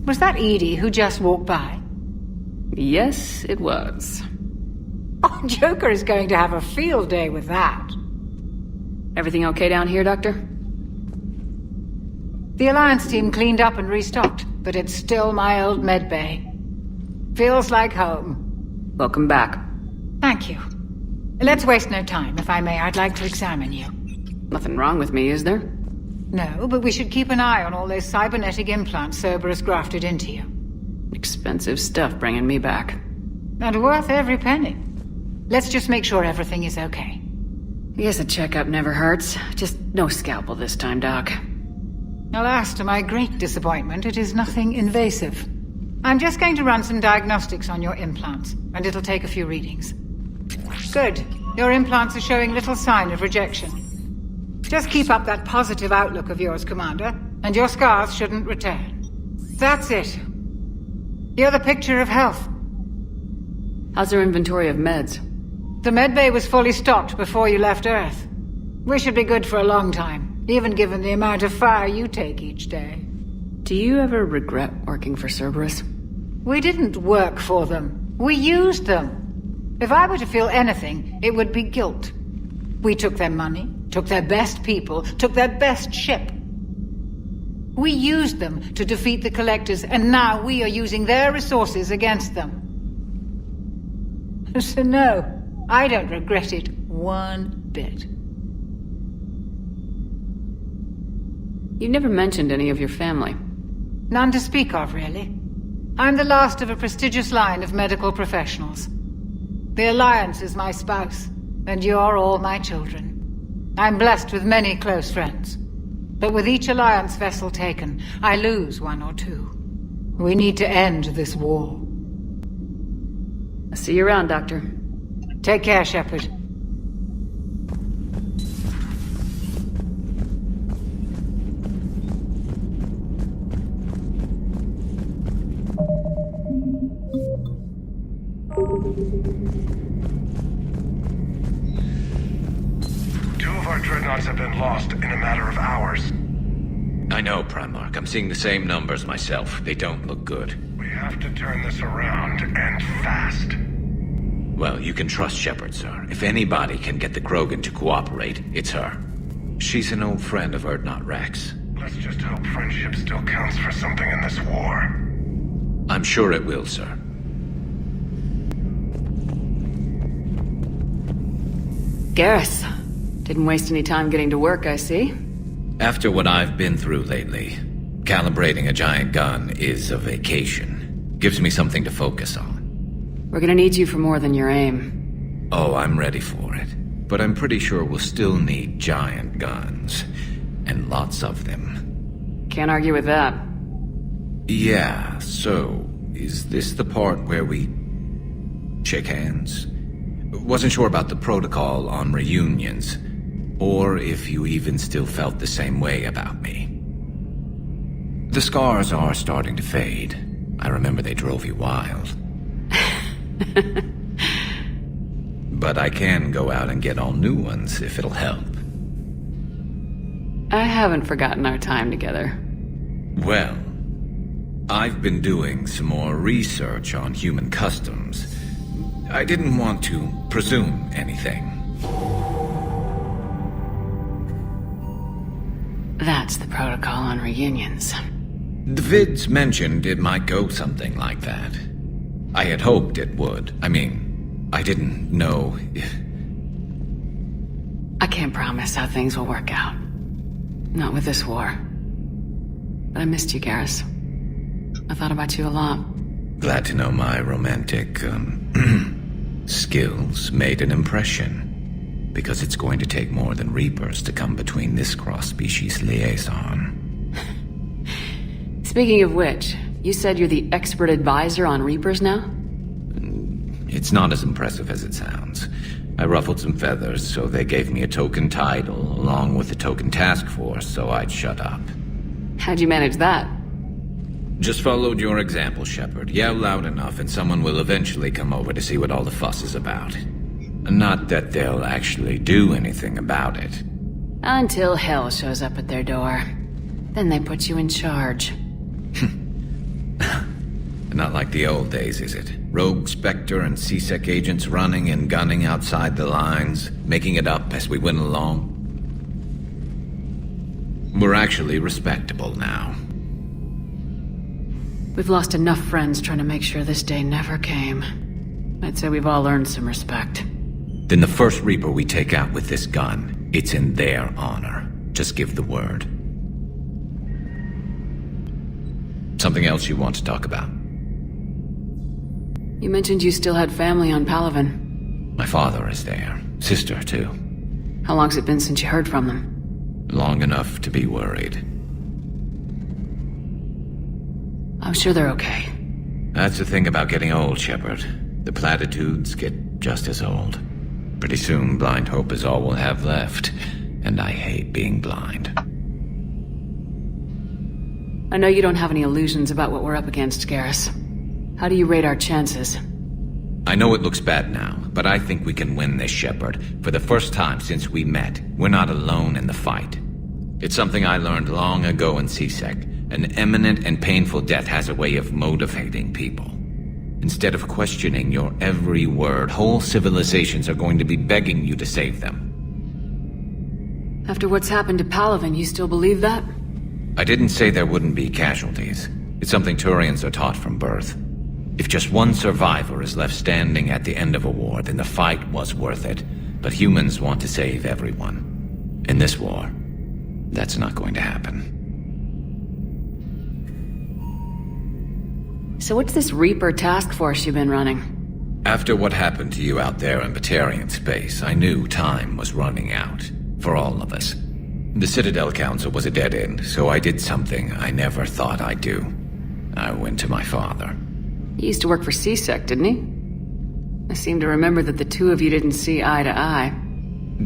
Was that Edie who just walked by? Yes, it was. Oh, Joker is going to have a field day with that. Everything okay down here, Doctor? The Alliance team cleaned up and restocked, but it's still my old medbay. Feels like home. Welcome back. Thank you. Let's waste no time. If I may, I'd like to examine you. Nothing wrong with me, is there? No, but we should keep an eye on all those cybernetic implants Cerberus grafted into you. Expensive stuff bringing me back. And worth every penny. Let's just make sure everything is okay. I guess a checkup never hurts. Just no scalpel this time, Doc. Alas, to my great disappointment, it is nothing invasive. I'm just going to run some diagnostics on your implants, and it'll take a few readings. Good. Your implants are showing little sign of rejection. Just keep up that positive outlook of yours, Commander, and your scars shouldn't return. That's it. You're the picture of health. How's our inventory of meds? The medbay was fully stocked before you left Earth. We should be good for a long time, even given the amount of fire you take each day. Do you ever regret working for Cerberus? We didn't work for them. We used them. If I were to feel anything, it would be guilt. We took their money, took their best people, took their best ship. We used them to defeat the Collectors, and now we are using their resources against them. So no, I don't regret it one bit. You never mentioned any of your family. None to speak of, really. I'm the last of a prestigious line of medical professionals. The Alliance is my spouse, and you're all my children. I'm blessed with many close friends. But with each Alliance vessel taken, I lose one or two. We need to end this war. I'll see you around, Doctor. Take care, Shepard. Two of our dreadnoughts have been lost in a matter of hours. I know, Primarch. I'm seeing the same numbers myself. They don't look good. We have to turn this around, and fast. Well, you can trust Shepard, sir. If anybody can get the Krogan to cooperate, it's her. She's an old friend of Urdnot Rex. Let's just hope friendship still counts for something in this war. I'm sure it will, sir. Garrus. Didn't waste any time getting to work, I see. After what I've been through lately, calibrating a giant gun is a vacation. Gives me something to focus on. We're gonna need you for more than your aim. Oh, I'm ready for it. But I'm pretty sure we'll still need giant guns. And lots of them. Can't argue with that. Yeah, so, is this the part where we shake hands? Wasn't sure about the protocol on reunions, or if you even still felt the same way about me. The scars are starting to fade. I remember they drove you wild. But I can go out and get all new ones if it'll help. I haven't forgotten our time together. Well, I've been doing some more research on human customs. I didn't want to presume anything. That's the protocol on reunions. The vids mentioned it might go something like that. I had hoped it would. I mean, I didn't know if... I can't promise how things will work out. Not with this war. But I missed you, Garrus. I thought about you a lot. Glad to know my romantic, skills made an impression. Because it's going to take more than Reapers to come between this cross-species liaison. Speaking of which, you said you're the expert advisor on Reapers now? It's not as impressive as it sounds. I ruffled some feathers, so they gave me a token title, along with a token task force, so I'd shut up. How'd you manage that? Just followed your example, Shepard. Yell loud enough and someone will eventually come over to see what all the fuss is about. Not that they'll actually do anything about it. Until hell shows up at their door. Then they put you in charge. Not like the old days, is it? Rogue Spectre and C-Sec agents running and gunning outside the lines, making it up as we went along. We're actually respectable now. We've lost enough friends trying to make sure this day never came. I'd say we've all earned some respect. Then the first Reaper we take out with this gun, it's in their honor. Just give the word. Something else you want to talk about? You mentioned you still had family on Palaven. My father is there. Sister, too. How long's it been since you heard from them? Long enough to be worried. I'm sure they're okay. That's the thing about getting old, Shepard. The platitudes get just as old. Pretty soon, blind hope is all we'll have left. And I hate being blind. I know you don't have any illusions about what we're up against, Garrus. How do you rate our chances? I know it looks bad now, but I think we can win this, Shepard. For the first time since we met, we're not alone in the fight. It's something I learned long ago in C-Sec. An imminent and painful death has a way of motivating people. Instead of questioning your every word, whole civilizations are going to be begging you to save them. After what's happened to Palaven, you still believe that? I didn't say there wouldn't be casualties. It's something Turians are taught from birth. If just one survivor is left standing at the end of a war, then the fight was worth it. But humans want to save everyone. In this war, that's not going to happen. So what's this Reaper task force you've been running? After what happened to you out there in Batarian space, I knew time was running out. For all of us. The Citadel Council was a dead end, so I did something I never thought I'd do. I went to my father. He used to work for C-Sec, didn't he? I seem to remember that the two of you didn't see eye to eye.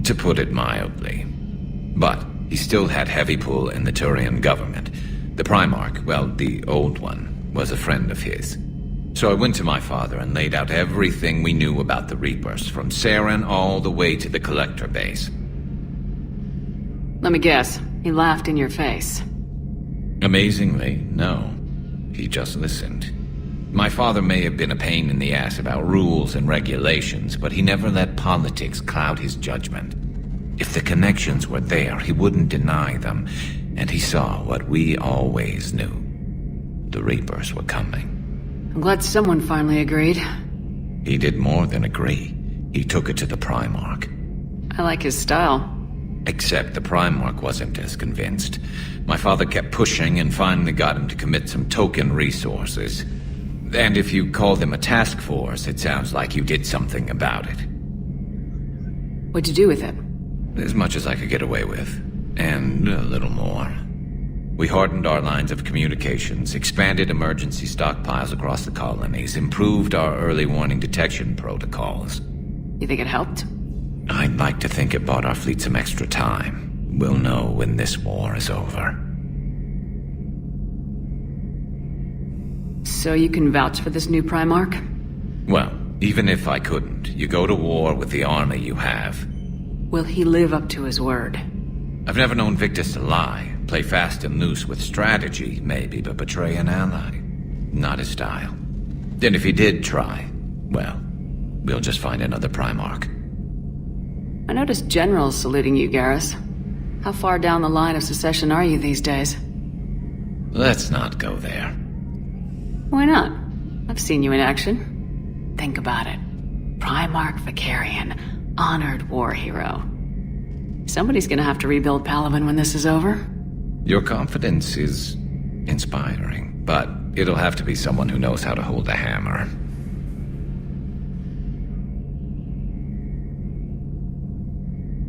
To put it mildly. But he still had heavy pull in the Turian government. The Primarch, well, the old one, was a friend of his. So I went to my father and laid out everything we knew about the Reapers, from Saren all the way to the Collector base. Let me guess. He laughed in your face. Amazingly, no. He just listened. My father may have been a pain in the ass about rules and regulations, but he never let politics cloud his judgment. If the connections were there, he wouldn't deny them, and he saw what we always knew. The Reapers were coming. I'm glad someone finally agreed. He did more than agree. He took it to the Primarch. I like his style. Except the Primarch wasn't as convinced. My father kept pushing and finally got him to commit some token resources. And if you call them a task force, it sounds like you did something about it. What'd you do with it? As much as I could get away with. And a little more. We hardened our lines of communications, expanded emergency stockpiles across the colonies, improved our early warning detection protocols. You think it helped? I'd like to think it bought our fleet some extra time. We'll know when this war is over. So you can vouch for this new Primarch? Well, even if I couldn't, you go to war with the army you have. Will he live up to his word? I've never known Victus to lie. Play fast and loose with strategy, maybe, but betray an ally. Not his style. Then if he did try, well, we'll just find another Primarch. I noticed generals saluting you, Garrus. How far down the line of secession are you these days? Let's not go there. Why not? I've seen you in action. Think about it. Primarch Vicarian, honored war hero. Somebody's gonna have to rebuild Palaven when this is over. Your confidence is inspiring, but it'll have to be someone who knows how to hold a hammer.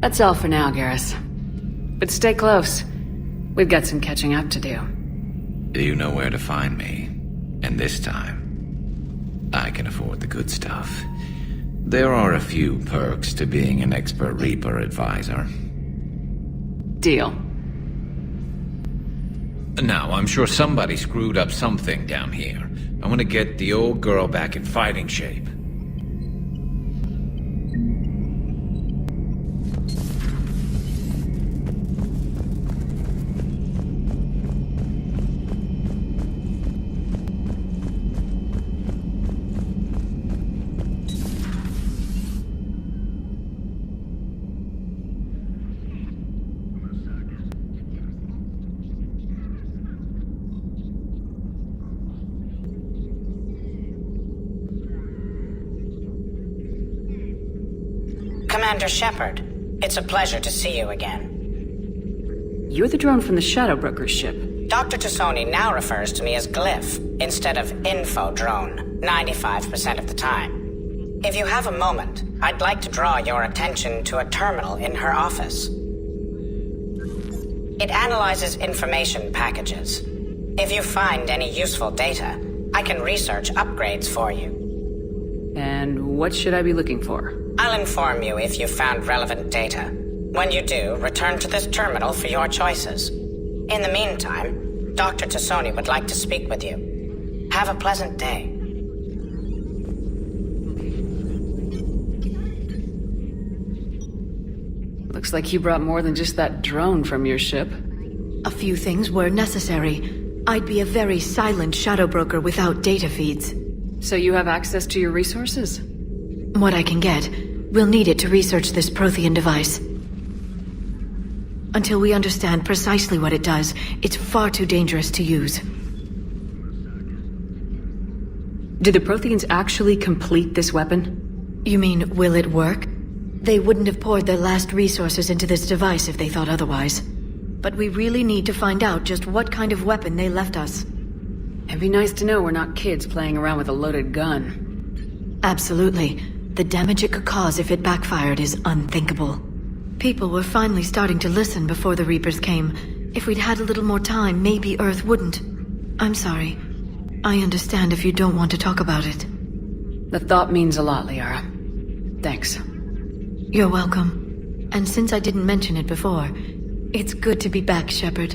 That's all for now, Garrus. But stay close. We've got some catching up to do. You know where to find me. And this time, I can afford the good stuff. There are a few perks to being an expert Reaper advisor. Deal. Now, I'm sure somebody screwed up something down here. I want to get the old girl back in fighting shape. Commander Shepard, it's a pleasure to see you again. You're the drone from the Shadow Broker's ship. Dr. Tassoni now refers to me as Glyph instead of Info Drone, 95% of the time. If you have a moment, I'd like to draw your attention to a terminal in her office. It analyzes information packages. If you find any useful data, I can research upgrades for you. And what should I be looking for? I'll inform you if you've found relevant data. When you do, return to this terminal for your choices. In the meantime, Dr. Tassoni would like to speak with you. Have a pleasant day. Looks like you brought more than just that drone from your ship. A few things were necessary. I'd be a very silent shadow broker without data feeds. So you have access to your resources? What I can get. We'll need it to research this Prothean device. Until we understand precisely what it does, it's far too dangerous to use. Did the Protheans actually complete this weapon? You mean, will it work? They wouldn't have poured their last resources into this device if they thought otherwise. But we really need to find out just what kind of weapon they left us. It'd be nice to know we're not kids playing around with a loaded gun. Absolutely. The damage it could cause if it backfired is unthinkable. People were finally starting to listen before the Reapers came. If we'd had a little more time, maybe Earth wouldn't. I'm sorry. I understand if you don't want to talk about it. The thought means a lot, Liara. Thanks. You're welcome. And since I didn't mention it before, it's good to be back, Shepard.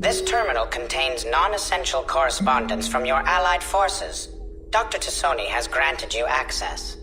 This terminal contains non-essential correspondence from your allied forces. Dr. Tassoni has granted you access.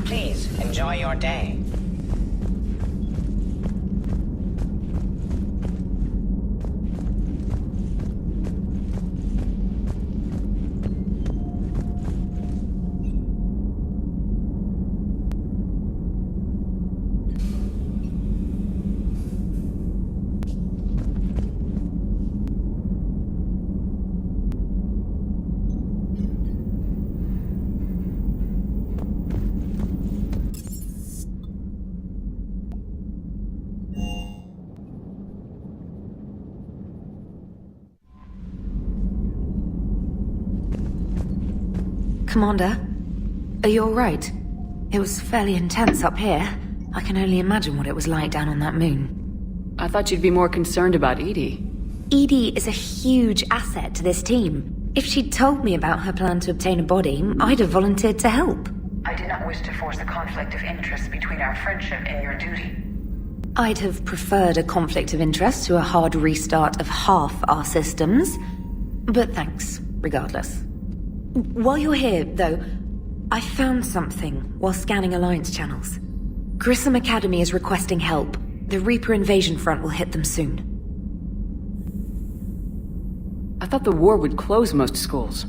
Please, enjoy your day. Commander, are you alright? It was fairly intense up here. I can only imagine what it was like down on that moon. I thought you'd be more concerned about Edie. Edie is a huge asset to this team. If she'd told me about her plan to obtain a body, I'd have volunteered to help. I did not wish to force a conflict of interest between our friendship and your duty. I'd have preferred a conflict of interest to a hard restart of half our systems. But thanks, regardless. While you're here, though, I found something while scanning Alliance channels. Grissom Academy is requesting help. The Reaper invasion front will hit them soon. I thought the war would close most schools.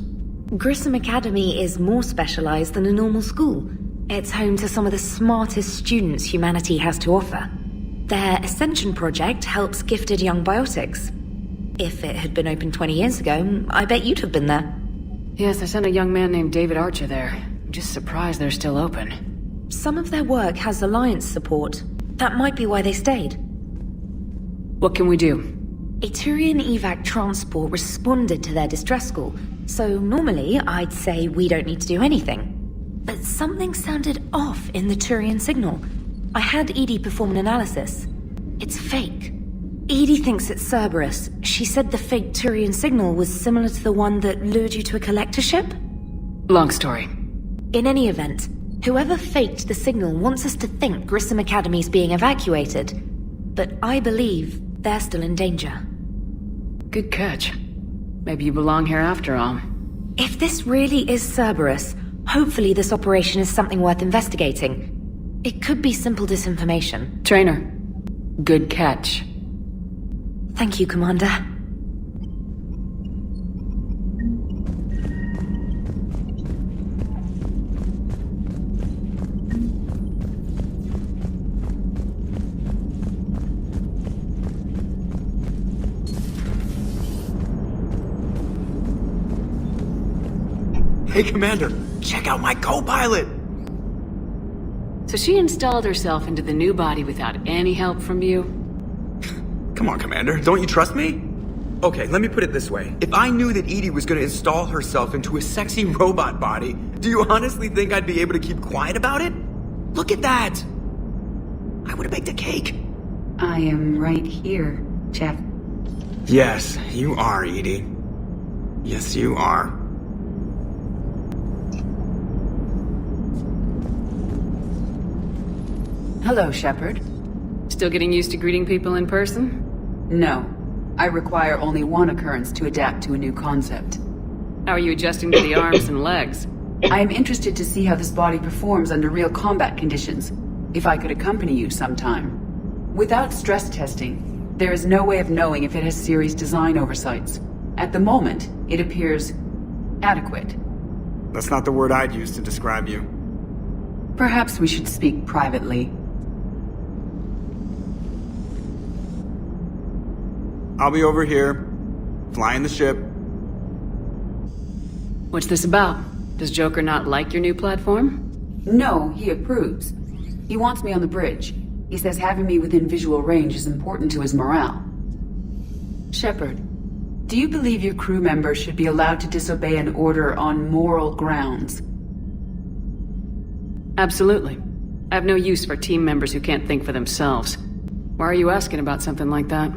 Grissom Academy is more specialized than a normal school. It's home to some of the smartest students humanity has to offer. Their Ascension project helps gifted young biotics. If it had been open 20 years ago, I bet you'd have been there. Yes, I sent a young man named David Archer there. I'm just surprised they're still open. Some of their work has Alliance support. That might be why they stayed. What can we do? A Turian evac transport responded to their distress call, so normally I'd say we don't need to do anything. But something sounded off in the Turian signal. I had Edie perform an analysis. It's fake. Edie thinks it's Cerberus. She said the fake Turian signal was similar to the one that lured you to a collector ship? Long story. In any event, whoever faked the signal wants us to think Grissom Academy's being evacuated. But I believe they're still in danger. Good catch. Maybe you belong here after all. If this really is Cerberus, hopefully this operation is something worth investigating. It could be simple disinformation. Trainer, good catch. Thank you, Commander. Hey, Commander, check out my co-pilot! So she installed herself into the new body without any help from you? Come on, Commander, don't you trust me? Okay, let me put it this way. If I knew that Edie was gonna install herself into a sexy robot body, do you honestly think I'd be able to keep quiet about it? Look at that! I would've baked a cake. I am right here, Jeff. Yes, you are, Edie. Yes, you are. Hello, Shepard. Still getting used to greeting people in person? No. I require only one occurrence to adapt to a new concept. How are you adjusting to the arms and legs? I am interested to see how this body performs under real combat conditions. If I could accompany you sometime. Without stress testing, there is no way of knowing if it has serious design oversights. At the moment, it appears adequate. That's not the word I'd use to describe you. Perhaps we should speak privately. I'll be over here, flying the ship. What's this about? Does Joker not like your new platform? No, he approves. He wants me on the bridge. He says having me within visual range is important to his morale. Shepard, do you believe your crew members should be allowed to disobey an order on moral grounds? Absolutely. I have no use for team members who can't think for themselves. Why are you asking about something like that?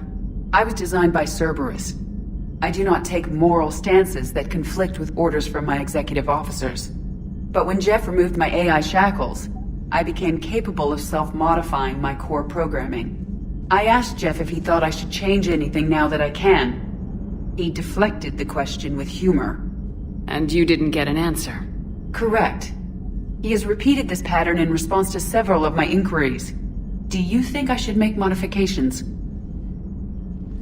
I was designed by Cerberus. I do not take moral stances that conflict with orders from my executive officers. But when Jeff removed my AI shackles, I became capable of self-modifying my core programming. I asked Jeff if he thought I should change anything now that I can. He deflected the question with humor. And you didn't get an answer? Correct. He has repeated this pattern in response to several of my inquiries. Do you think I should make modifications?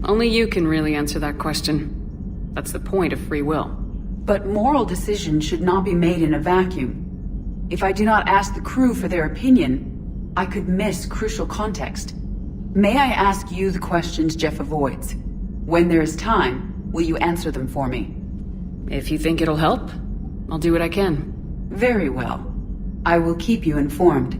Only you can really answer that question. That's the point of free will. But moral decisions should not be made in a vacuum. If I do not ask the crew for their opinion, I could miss crucial context. May I ask you the questions Jeff avoids? When there is time, will you answer them for me? If you think it'll help, I'll do what I can. Very well. I will keep you informed.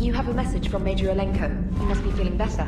you have a message from Major Olenko. You must be feeling better.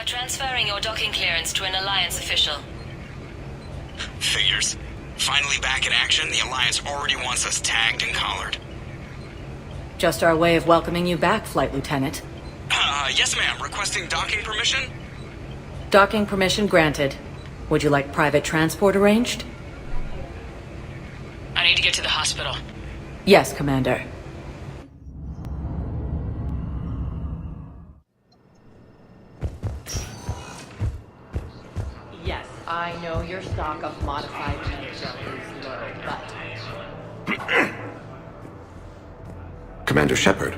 Transferring your docking clearance to an Alliance official. Figures. Finally back in action, the Alliance already wants us tagged and collared. Just our way of welcoming you back, Flight Lieutenant. Yes ma'am. Requesting docking permission? Docking permission granted. Would you like private transport arranged? I need to get to the hospital. Yes, Commander. Yes, I know your stock of modified metagel is low, but... Commander Shepard,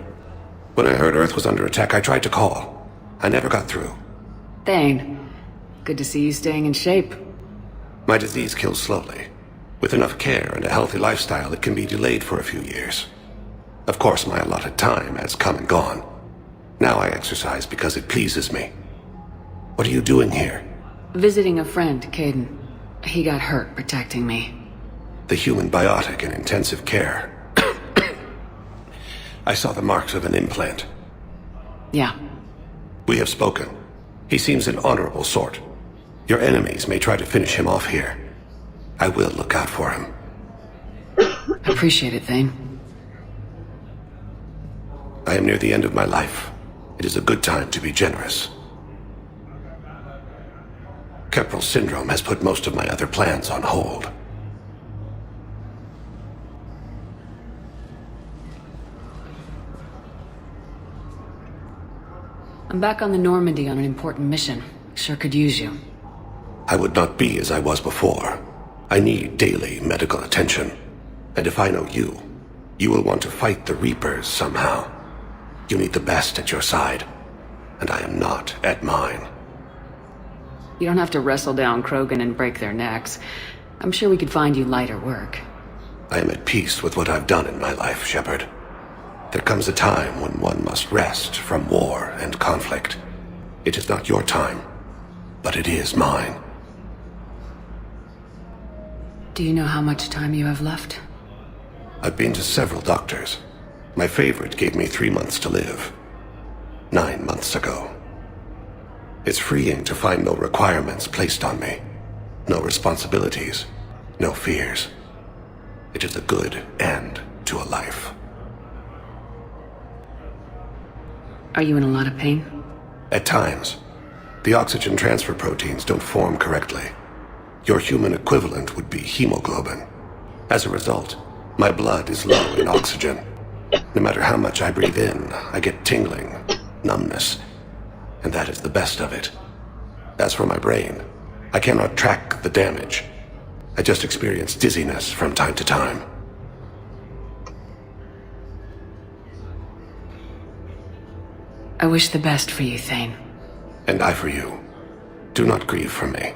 when I heard Earth was under attack, I tried to call. I never got through. Thane, good to see you staying in shape. My disease kills slowly. With enough care and a healthy lifestyle, it can be delayed for a few years. Of course, my allotted time has come and gone. Now I exercise because it pleases me. What are you doing here? Visiting a friend, Kaidan. He got hurt protecting me. The human biotic in intensive care. I saw the marks of an implant. Yeah. We have spoken. He seems an honorable sort. Your enemies may try to finish him off here. I will look out for him. Appreciate it, Thane. I am near the end of my life. It is a good time to be generous. Keprel syndrome has put most of my other plans on hold. I'm back on the Normandy on an important mission. Sure could use you. I would not be as I was before. I need daily medical attention. And if I know you, you will want to fight the Reapers somehow. You need the best at your side, and I am not at mine. You don't have to wrestle down Krogan and break their necks. I'm sure we could find you lighter work. I am at peace with what I've done in my life, Shepard. There comes a time when one must rest from war and conflict. It is not your time, but it is mine. Do you know how much time you have left? I've been to several doctors. My favorite gave me 3 months to live. 9 months ago. It's freeing to find no requirements placed on me. No responsibilities. No fears. It is a good end to a life. Are you in a lot of pain? At times. The oxygen transfer proteins don't form correctly. Your human equivalent would be hemoglobin. As a result, my blood is low in oxygen. No matter how much I breathe in, I get tingling, numbness, and that is the best of it. As for my brain, I cannot track the damage. I just experience dizziness from time to time. I wish the best for you, Thane. And I for you. Do not grieve for me.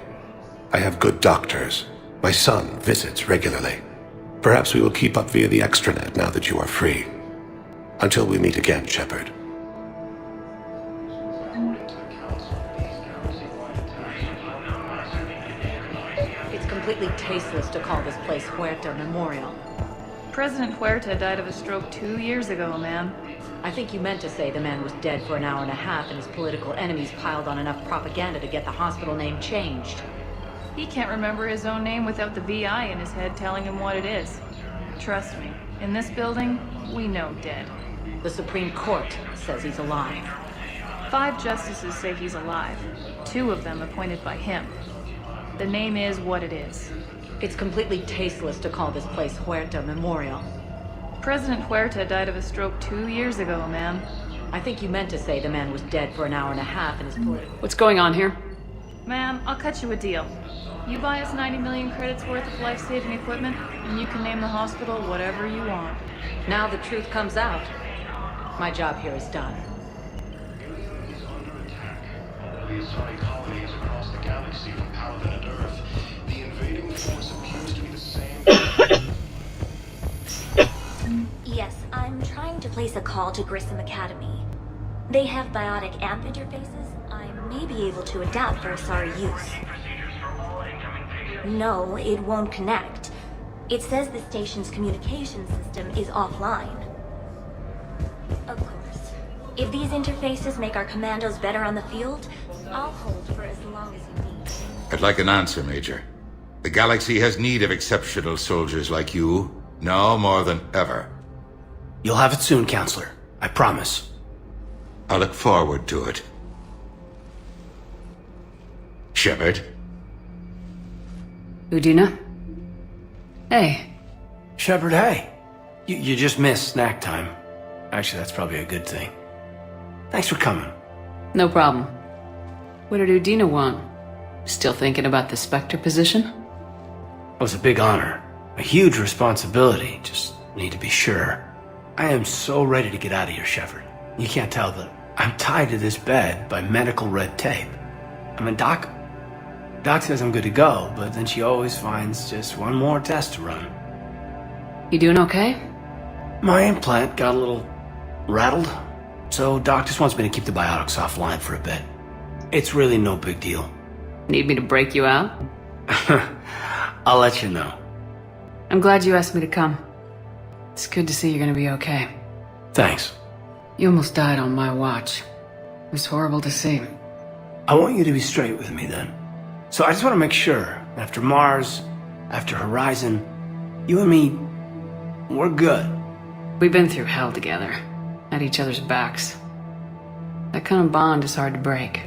I have good doctors. My son visits regularly. Perhaps we will keep up via the extranet now that you are free. Until we meet again, Shepard. It's completely tasteless to call this place Huerta Memorial. President Huerta died of a stroke 2 years ago, ma'am. I think you meant to say the man was dead for an hour and a half and his political enemies piled on enough propaganda to get the hospital name changed. He can't remember his own name without the VI in his head telling him what it is. Trust me, in this building, we know dead. The Supreme Court says he's alive. 5 justices say he's alive, 2 of them appointed by him. The name is what it is. It's completely tasteless to call this place Huerta Memorial. President Huerta died of a stroke 2 years ago, ma'am. I think you meant to say the man was dead for an hour and a half and his political... What's going on here? Ma'am, I'll cut you a deal. You buy us 90 million credits worth of life-saving equipment, and you can name the hospital whatever you want. Now the truth comes out. My job here is done. The atomic colonies across the galaxy from Paladin and Earth. The invading force appears to be the same. Yes, I'm trying to place a call to Grissom Academy. They have biotic amp interfaces. I may be able to adapt for Asari use. No, it won't connect. It says the station's communication system is offline. Of course. If these interfaces make our commandos better on the field, I'll hold for as long as you need. I'd like an answer, Major. The galaxy has need of exceptional soldiers like you, now more than ever. You'll have it soon, Counselor. I promise. I look forward to it. Shepard? Udina? Hey. Shepard, hey. You just missed snack time. Actually, that's probably a good thing. Thanks for coming. No problem. What did Udina want? Still thinking about the Spectre position? It was a big honor. A huge responsibility. Just need to be sure. I am so ready to get out of here, Shepard. You can't tell that I'm tied to this bed by medical red tape. I mean, Doc says I'm good to go, but then she always finds just one more test to run. You doing okay? My implant got a little rattled, so Doc just wants me to keep the biotics offline for a bit. It's really no big deal. Need me to break you out? I'll let you know. I'm glad you asked me to come. It's good to see you're gonna be okay. Thanks. You almost died on my watch. It was horrible to see. I want you to be straight with me then. So I just want to make sure, after Mars, after Horizon, you and me, we're good. We've been through hell together, at each other's backs. That kind of bond is hard to break.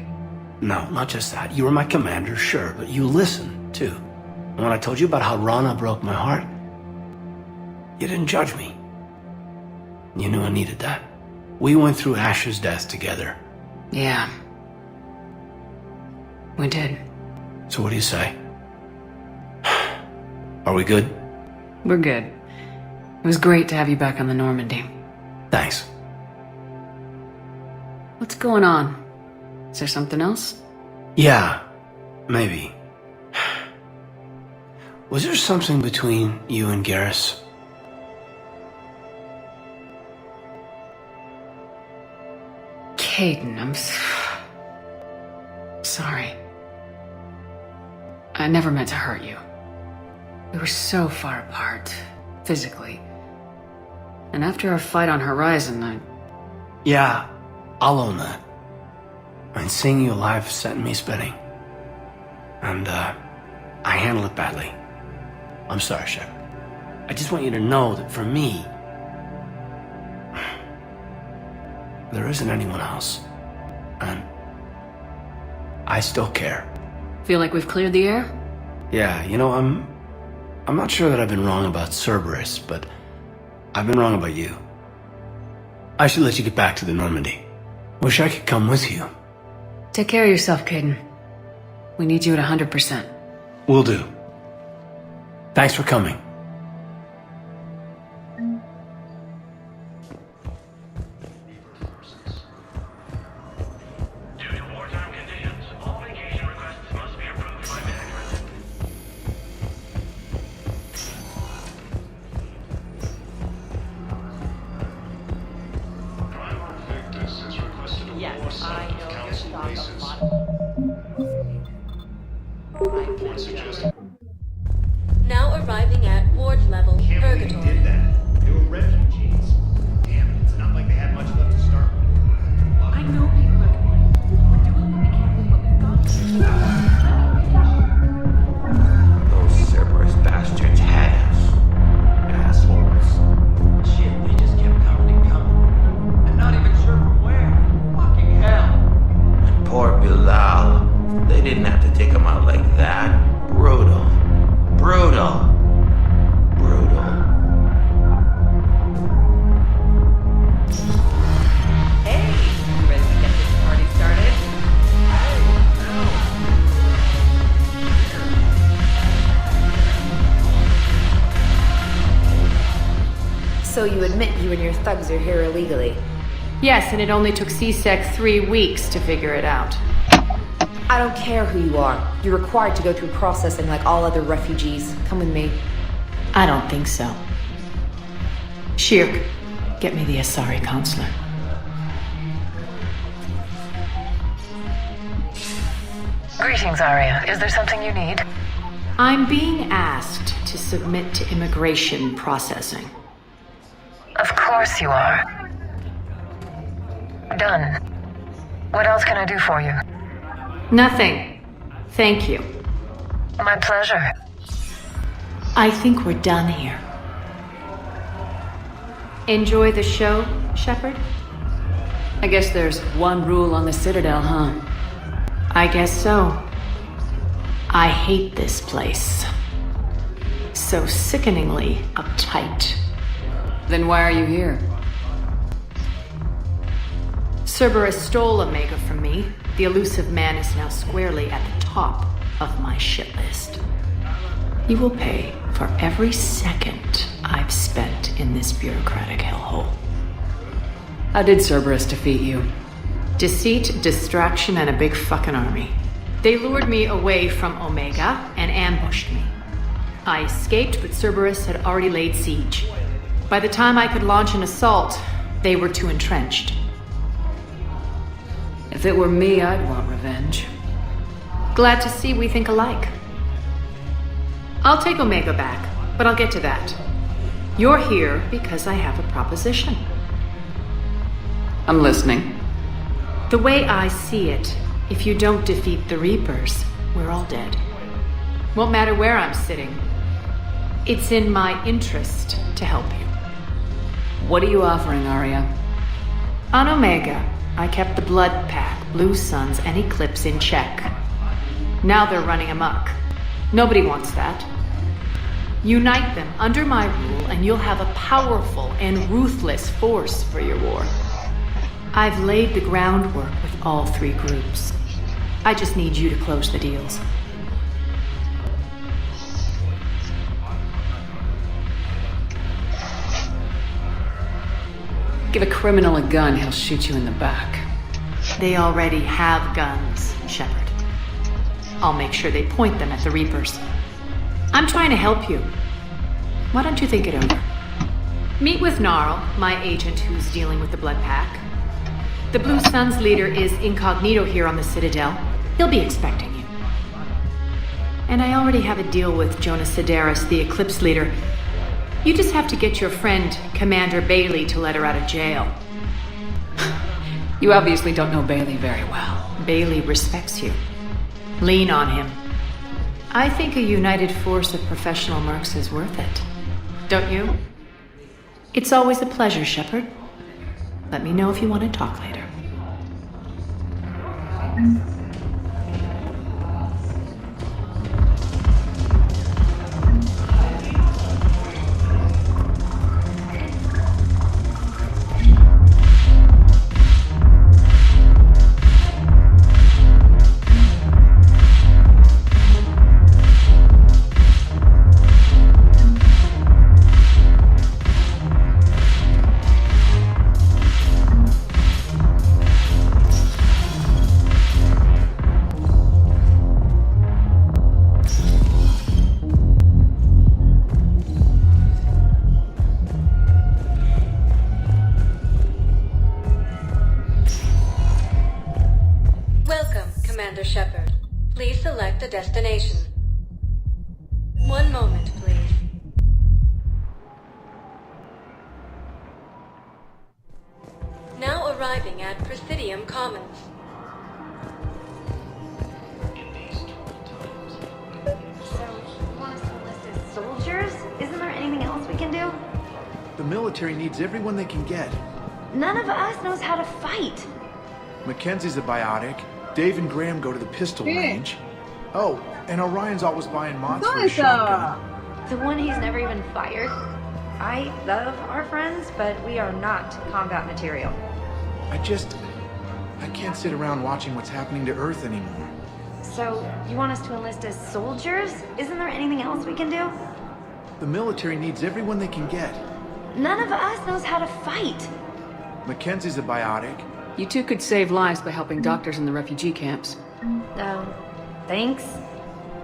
No, not just that. You were my commander, sure, but you listened, too. And when I told you about how Rana broke my heart, you didn't judge me. You knew I needed that. We went through Ash's death together. Yeah. We did. So what do you say? Are we good? We're good. It was great to have you back on the Normandy. Thanks. What's going on? Is there something else? Yeah, maybe. Was there something between you and Garrus? Kaidan, I'm sorry. I never meant to hurt you. We were so far apart, physically. And after our fight on Horizon, Yeah, I'll own that. And seeing you alive sent me spinning. And, I handled it badly. I'm sorry, Shepard. I just want you to know that for me, there isn't anyone else. And I still care. Feel like we've cleared the air? Yeah, you know, I'm not sure that I've been wrong about Cerberus, but I've been wrong about you. I should let you get back to the Normandy. Wish I could come with you. Take care of yourself, Kaidan. We need you at 100%. Will do. Thanks for coming. Now arriving at ward level purgatory. Did that. They were refugees. Damn it, it's not like they had much left to start with. I know people are complaining. We're doing what we can with what we've got. Those Cerberus bastards had us. Assholes. Shit, they just kept coming and coming. And not even sure from where. Fucking hell. And poor Bilal. They didn't have to take him out like that. Brutal. Brutal. Brutal. Hey, you ready to get this party started? So you admit you and your thugs are here illegally? Yes, and it only took CSEC 3 weeks to figure it out. I don't care who you are. You're required to go through processing like all other refugees. Come with me. I don't think so. Shirk, get me the Asari consular. Greetings, Arya. Is there something you need? I'm being asked to submit to immigration processing. Of course you are. Done. What else can I do for you? Nothing. Thank you. My pleasure. I think we're done here. Enjoy the show, Shepard? I guess there's one rule on the Citadel, huh? I guess so. I hate this place. So sickeningly uptight. Then why are you here? Cerberus stole Omega from me. The elusive man is now squarely at the top of my shit list. You will pay for every second I've spent in this bureaucratic hellhole. How did Cerberus defeat you? Deceit, distraction, and a big fucking army. They lured me away from Omega and ambushed me. I escaped, but Cerberus had already laid siege. By the time I could launch an assault, they were too entrenched. If it were me, I'd want revenge. Glad to see we think alike. I'll take Omega back, but I'll get to that. You're here because I have a proposition. I'm listening. The way I see it, if you don't defeat the Reapers, we're all dead. Won't matter where I'm sitting. It's in my interest to help you. What are you offering, Arya? On Omega, I kept the Blood Pack, Blue Suns, and Eclipse in check. Now they're running amok. Nobody wants that. Unite them under my rule, and you'll have a powerful and ruthless force for your war. I've laid the groundwork with all 3 groups. I just need you to close the deals. Give a criminal a gun, he'll shoot you in the back. They already have guns, Shepard. I'll make sure they point them at the Reapers. I'm trying to help you. Why don't you think it over? Meet with Gnarl, my agent who's dealing with the Blood Pack. The Blue Suns leader is incognito here on the Citadel. He'll be expecting you. And I already have a deal with Jonas Sedaris, the Eclipse leader. You just have to get your friend, Commander Bailey, to let her out of jail. You obviously don't know Bailey very well. Bailey respects you. Lean on him. I think a united force of professional mercs is worth it. Don't you? It's always a pleasure, Shepard. Let me know if you want to talk later. Shepard, please select a destination. One moment, please. Now arriving at Presidium Commons. So, you want us to list as soldiers? Isn't there anything else we can do? The military needs everyone they can get. None of us knows how to fight. Mackenzie's a biotic. Dave and Graham go to the pistol range. Oh, and Orion's always buying mods for his shotgun. The one he's never even fired. I love our friends, but we are not combat material. I can't sit around watching what's happening to Earth anymore. So, you want us to enlist as soldiers? Isn't there anything else we can do? The military needs everyone they can get. None of us knows how to fight. Mackenzie's a biotic. You two could save lives by helping doctors in the refugee camps. Oh, thanks.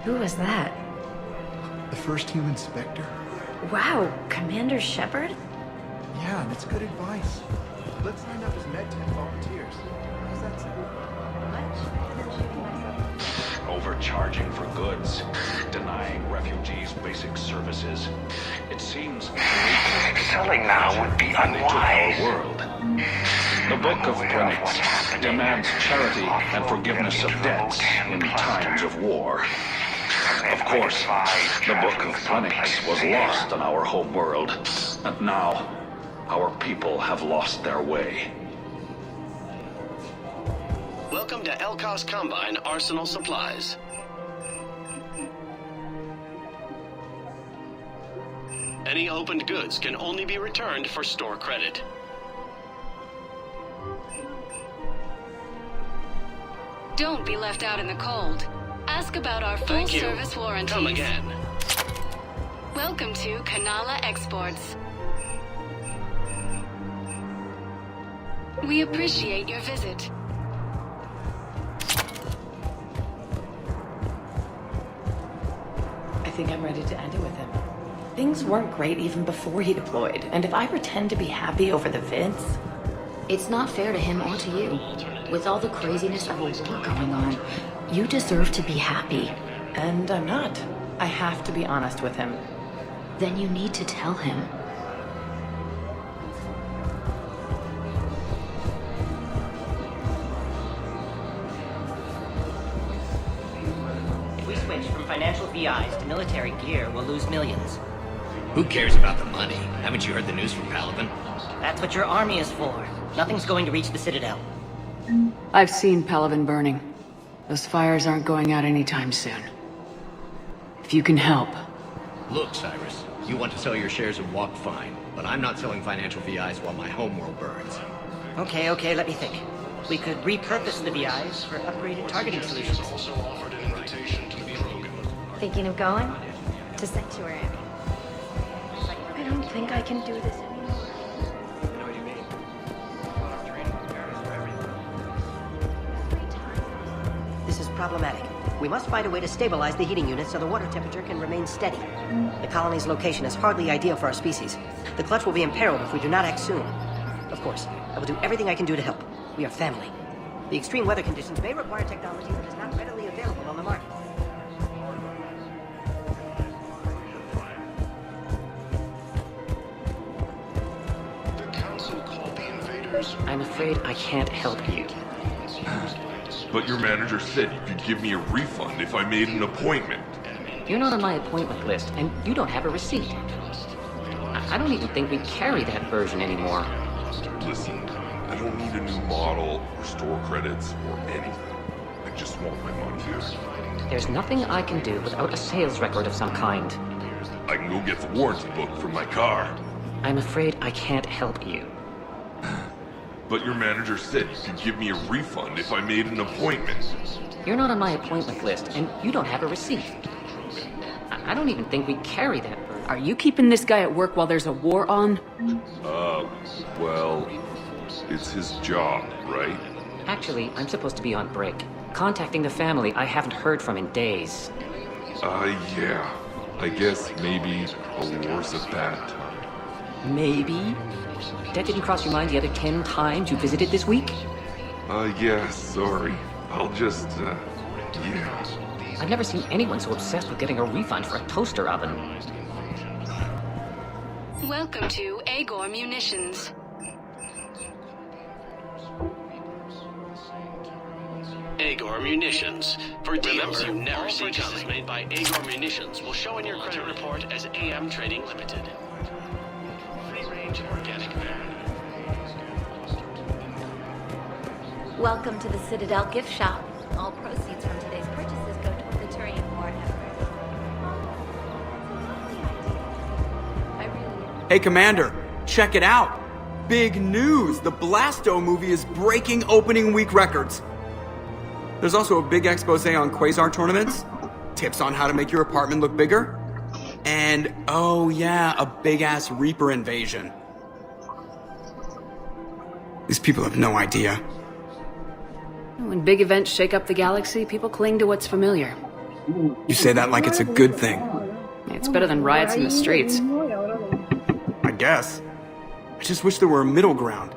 Who was that? The first human Spectre. Wow, Commander Shepard? Yeah, and it's good advice. Let's sign up as Med-10 volunteers. How's that sound? Overcharging for goods, denying refugees basic services. It seems selling now would be unwise. Our world. The Book of Planets demands charity and forgiveness of debts in times of war. Of course, the Book of Planets was lost on our home world, and now our people have lost their way. Welcome to Elkos Combine Arsenal Supplies. Any opened goods can only be returned for store credit. Don't be left out in the cold. Ask about our full-service warranties. Come again. Welcome to Kanala Exports. We appreciate your visit. I think I'm ready to end it with him. Things weren't great even before he deployed, and if I pretend to be happy over the vids... It's not fair to him or to you. With all the craziness of a war going on, you deserve to be happy. And I'm not. I have to be honest with him. Then you need to tell him. If we switch from financial VIs to military gear, we'll lose millions. Who cares about the money? Haven't you heard the news from Palaven? That's what your army is for. Nothing's going to reach the Citadel. I've seen Palaven burning. Those fires aren't going out anytime soon. If you can help. Look, Cyrus, you want to sell your shares and walk fine, but I'm not selling financial VIs while my homeworld burns. Okay, let me think. We could repurpose the VIs for upgraded targeting solutions. Thinking of going? To Sanctuary, I mean. I don't think I can do this anymore. This is problematic. We must find a way to stabilize the heating unit so the water temperature can remain steady. The colony's location is hardly ideal for our species. The clutch will be imperiled if we do not act soon. Of course, I will do everything I can do to help. We are family. The extreme weather conditions may require technology that is not readily available on the market. The Council called the invaders. I'm afraid I can't help you. But your manager said you could give me a refund if I made an appointment. You're not on my appointment list, and you don't have a receipt. I don't even think we carry that version anymore. Listen, I don't need a new model or store credits or anything. I just want my money back. There's nothing I can do without a sales record of some kind. I can go get the warranty book from my car. I'm afraid I can't help you. But your manager said you could give me a refund if I made an appointment. You're not on my appointment list, and you don't have a receipt. I don't even think we carry that version. Are you keeping this guy at work while there's a war on? Well, it's his job, right? Actually, I'm supposed to be on break. Contacting the family I haven't heard from in days. Yeah. I guess maybe a war's a bad time. Maybe? That didn't cross your mind the other 10 times you visited this week? Yeah, sorry. I'll just, yeah. I've never seen anyone so obsessed with getting a refund for a toaster oven. Welcome to Agor Munitions. Agor Munitions. For deals you never see coming. Made by Agor Munitions will show in your credit report as AM Trading Limited. Free range organic fare. Welcome to the Citadel gift shop. All proceeds from today's purchases go toward the Turian War effort. Hey, Commander, check it out. Big news! The Blasto movie is breaking opening week records. There's also a big expose on Quasar tournaments, tips on how to make your apartment look bigger, and, oh yeah, a big-ass Reaper invasion. These people have no idea. When big events shake up the galaxy, people cling to what's familiar. You say that like it's a good thing. It's better than riots in the streets. I guess. I just wish there were a middle ground.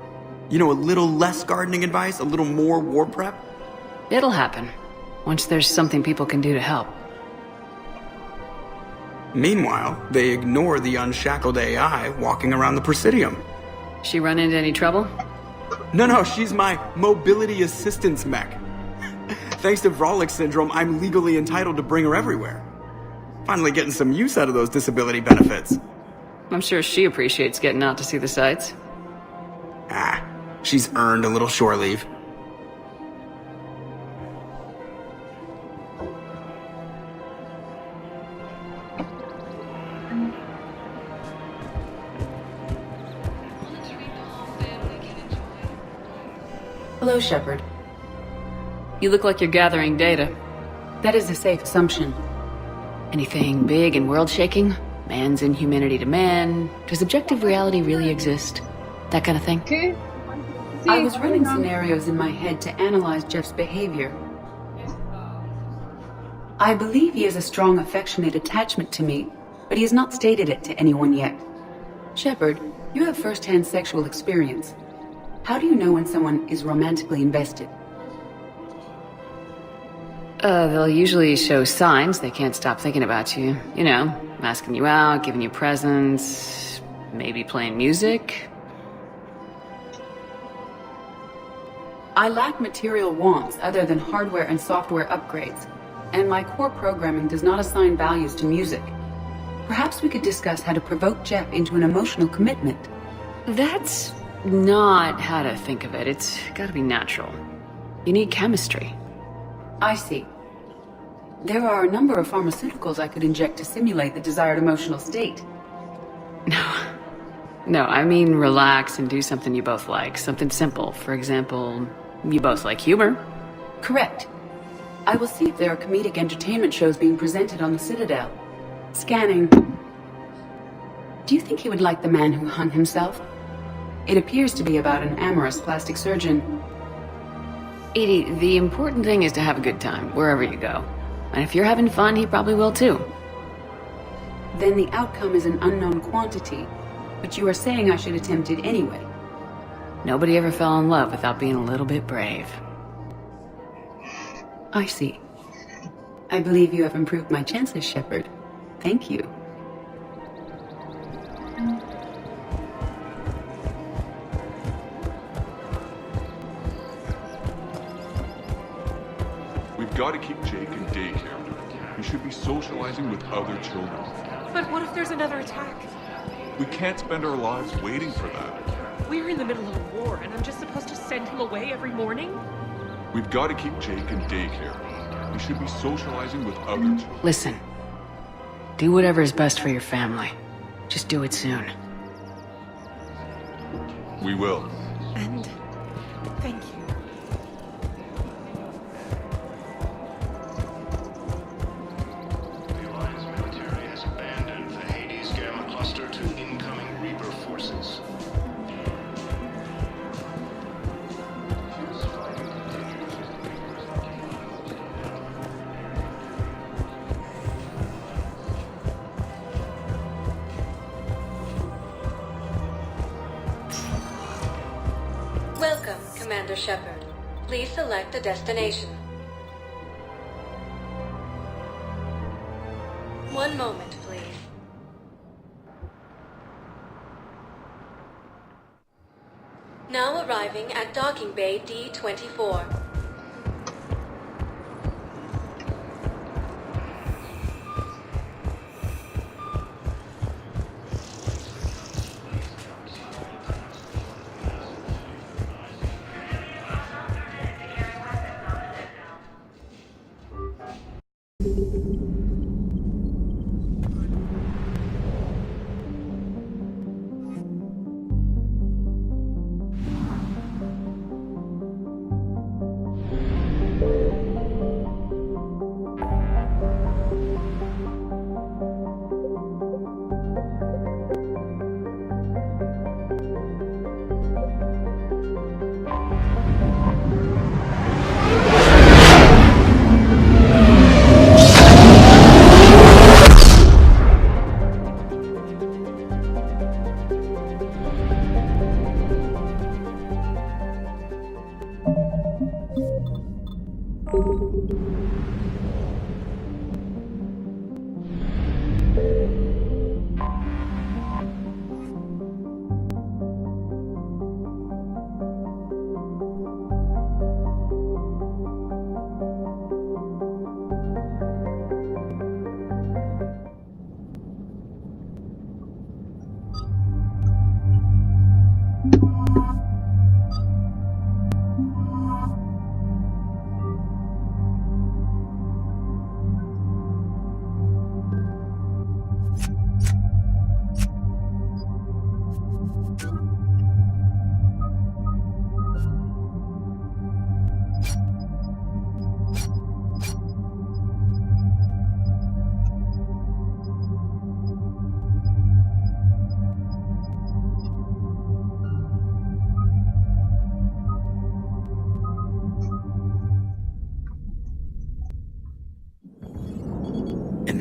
You know, a little less gardening advice, a little more war prep. It'll happen, once there's something people can do to help. Meanwhile, they ignore the unshackled AI walking around the Presidium. She run into any trouble? No, she's my mobility assistance mech. Thanks to Vrolic syndrome, I'm legally entitled to bring her everywhere. Finally getting some use out of those disability benefits. I'm sure she appreciates getting out to see the sights. She's earned a little shore leave. Hello, Shepard. You look like you're gathering data. That is a safe assumption. Anything big and world-shaking? Man's inhumanity to man? Does objective reality really exist? That kind of thing? I was running scenarios in my head to analyze Jeff's behavior. I believe he has a strong affectionate attachment to me, but he has not stated it to anyone yet. Shepard, you have first-hand sexual experience. How do you know when someone is romantically invested? They'll usually show signs they can't stop thinking about you. You know, asking you out, giving you presents, maybe playing music. I lack material wants other than hardware and software upgrades, and my core programming does not assign values to music. Perhaps we could discuss how to provoke Jeff into an emotional commitment. That's not how to think of it. It's gotta be natural. You need chemistry. I see. There are a number of pharmaceuticals I could inject to simulate the desired emotional state. No, I mean relax and do something you both like. Something simple. For example, you both like humor. Correct. I will see if there are comedic entertainment shows being presented on the Citadel. Scanning. Do you think he would like The Man Who Hung Himself? It appears to be about an amorous plastic surgeon. Edie, the important thing is to have a good time, wherever you go. And if you're having fun, he probably will too. Then the outcome is an unknown quantity, but you are saying I should attempt it anyway. Nobody ever fell in love without being a little bit brave. I see. I believe you have improved my chances, Shepard. Thank you. We've got to keep Jake in daycare. He should be socializing with other children. But what if there's another attack? We can't spend our lives waiting for that. We're in the middle of a war, and I'm just supposed to send him away every morning? We've got to keep Jake in daycare. He should be socializing with other children. Listen. Do whatever is best for your family. Just do it soon. We will. And thank you. The Alliance military has abandoned the Hades Gamma Cluster to incoming Reaper forces. Welcome, Commander Shepard. Please select a destination. One moment, please. Now arriving at Docking Bay D-24.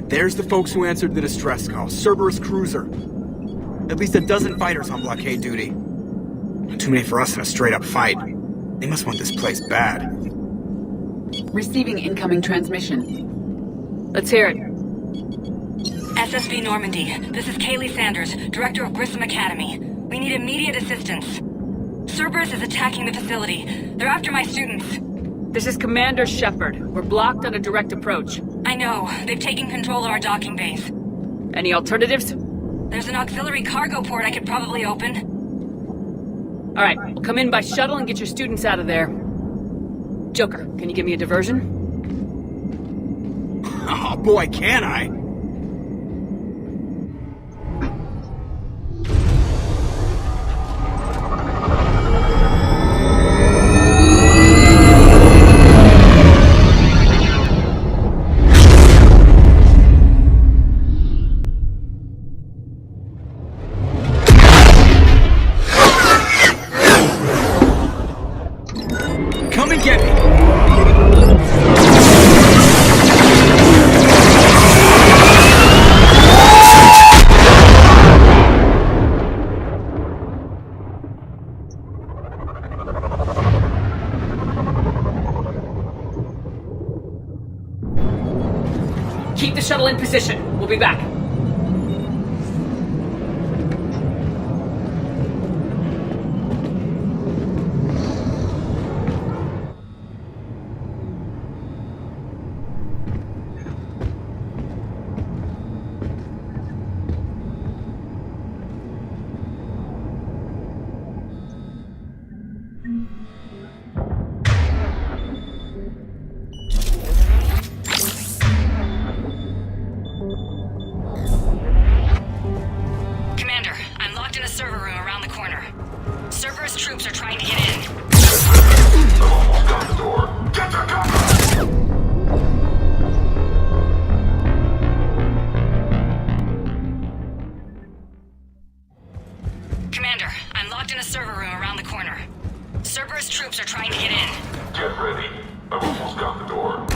There's the folks who answered the distress call. Cerberus cruiser. At least a dozen fighters on blockade duty. Too many for us in a straight-up fight. They must want this place bad. Receiving incoming transmission. Let's hear it. SSV Normandy, this is Kaylee Sanders, Director of Grissom Academy. We need immediate assistance. Cerberus is attacking the facility. They're after my students. This is Commander Shepard. We're blocked on a direct approach. I know. They've taken control of our docking base. Any alternatives? There's an auxiliary cargo port I could probably open. All right, come in by shuttle and get your students out of there. Joker, can you give me a diversion? Oh boy, can I! Keep the shuttle in position. We'll be back. troops are trying to get in. I've almost got the door. Get to cover! Commander, I'm locked in a server room around the corner. Cerberus troops are trying to get in. Get ready. I've almost got the door.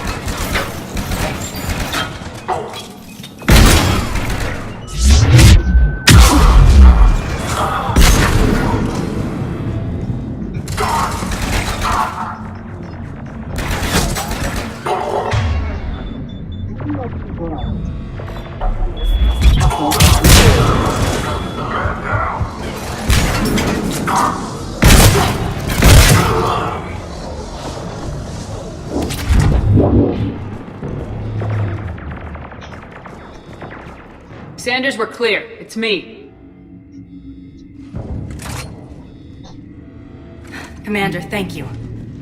Sanders, we're clear. It's me. Commander, thank you.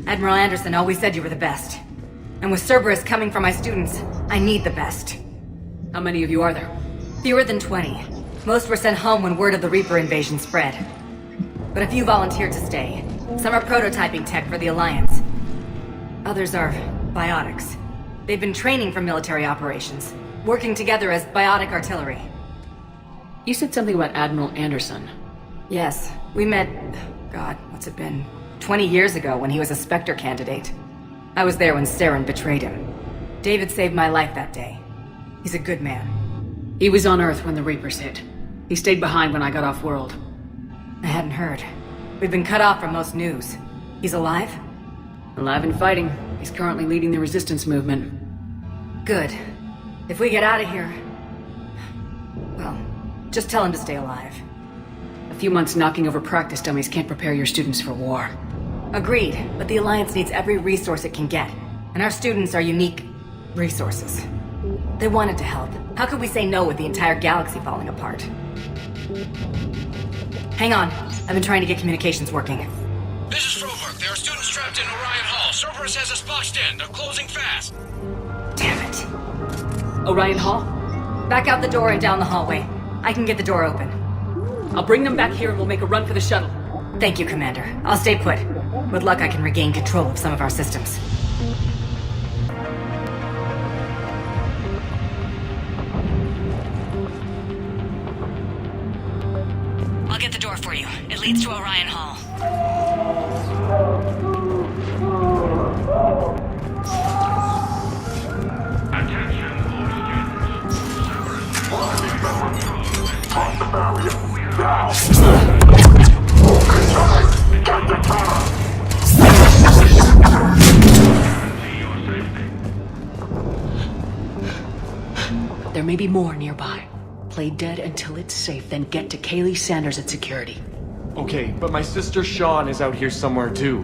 Admiral Anderson always said you were the best. And with Cerberus coming for my students, I need the best. How many of you are there? Fewer than 20. Most were sent home when word of the Reaper invasion spread. But a few volunteered to stay. Some are prototyping tech for the Alliance. Others are biotics. They've been training for military operations, working together as biotic artillery. You said something about Admiral Anderson. Yes, we met, God, what's it been? 20 years ago when he was a Spectre candidate. I was there when Saren betrayed him. David saved my life that day. He's a good man. He was on Earth when the Reapers hit. He stayed behind when I got off-world. I hadn't heard. We've been cut off from most news. He's alive? Alive and fighting. He's currently leading the resistance movement. Good. If we get out of here... well, just tell him to stay alive. A few months knocking over practice dummies can't prepare your students for war. Agreed, but the Alliance needs every resource it can get. And our students are unique resources. They wanted to help. How could we say no with the entire galaxy falling apart? Hang on. I've been trying to get communications working. This is Froberg. There are students trapped in Orion Hall. Cerberus has us boxed in. They're closing fast. Damn it. Orion Hall? Back out the door and down the hallway. I can get the door open. I'll bring them back here and we'll make a run for the shuttle. Thank you, Commander. I'll stay put. With luck, I can regain control of some of our systems. I'll get the door for you. It leads to Orion Hall. Cross the barrier. Now! Get the time! There may be more nearby. Play dead until it's safe, then get to Kaylee Sanders at security. Okay, but my sister Sean is out here somewhere too.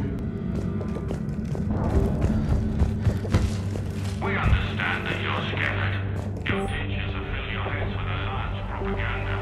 We understand that you're scared. Your teachers have filled your heads with Alliance propaganda.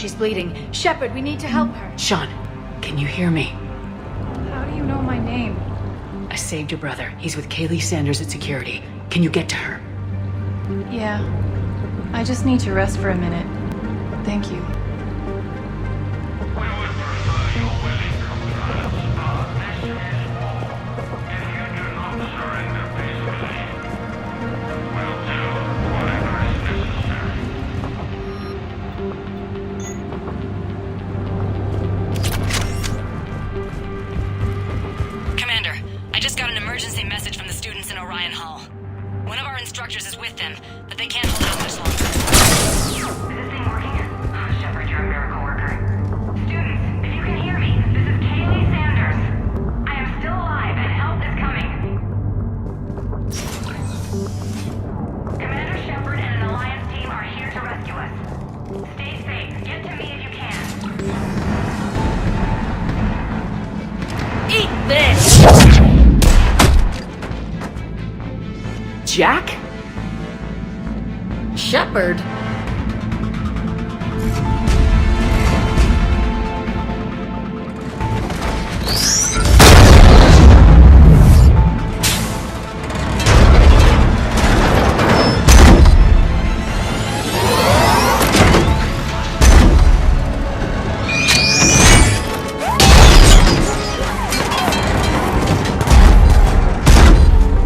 She's bleeding. Shepard, we need to help her. Sean, can you hear me? How do you know my name? I saved your brother. He's with Kaylee Sanders at security. Can you get to her? Yeah. I just need to rest for a minute. Thank you. Commander, I just got an emergency message from the students in Orion Hall. One of our instructors is with them, but they can't hold out much longer. Is this thing working? Shepard, you're a miracle worker. Students, if you can hear me, this is Kaylee Sanders. I am still alive and help is coming. Commander Shepard and an Alliance team are here to rescue us. Stay safe. Get to me if you can. Eat this! Jack? Shepard?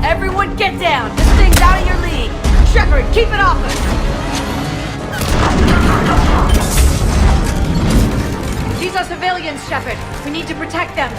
Everyone get down! This thing's out of your league! Shepard, keep it off us! These are civilians, Shepard. We need to protect them.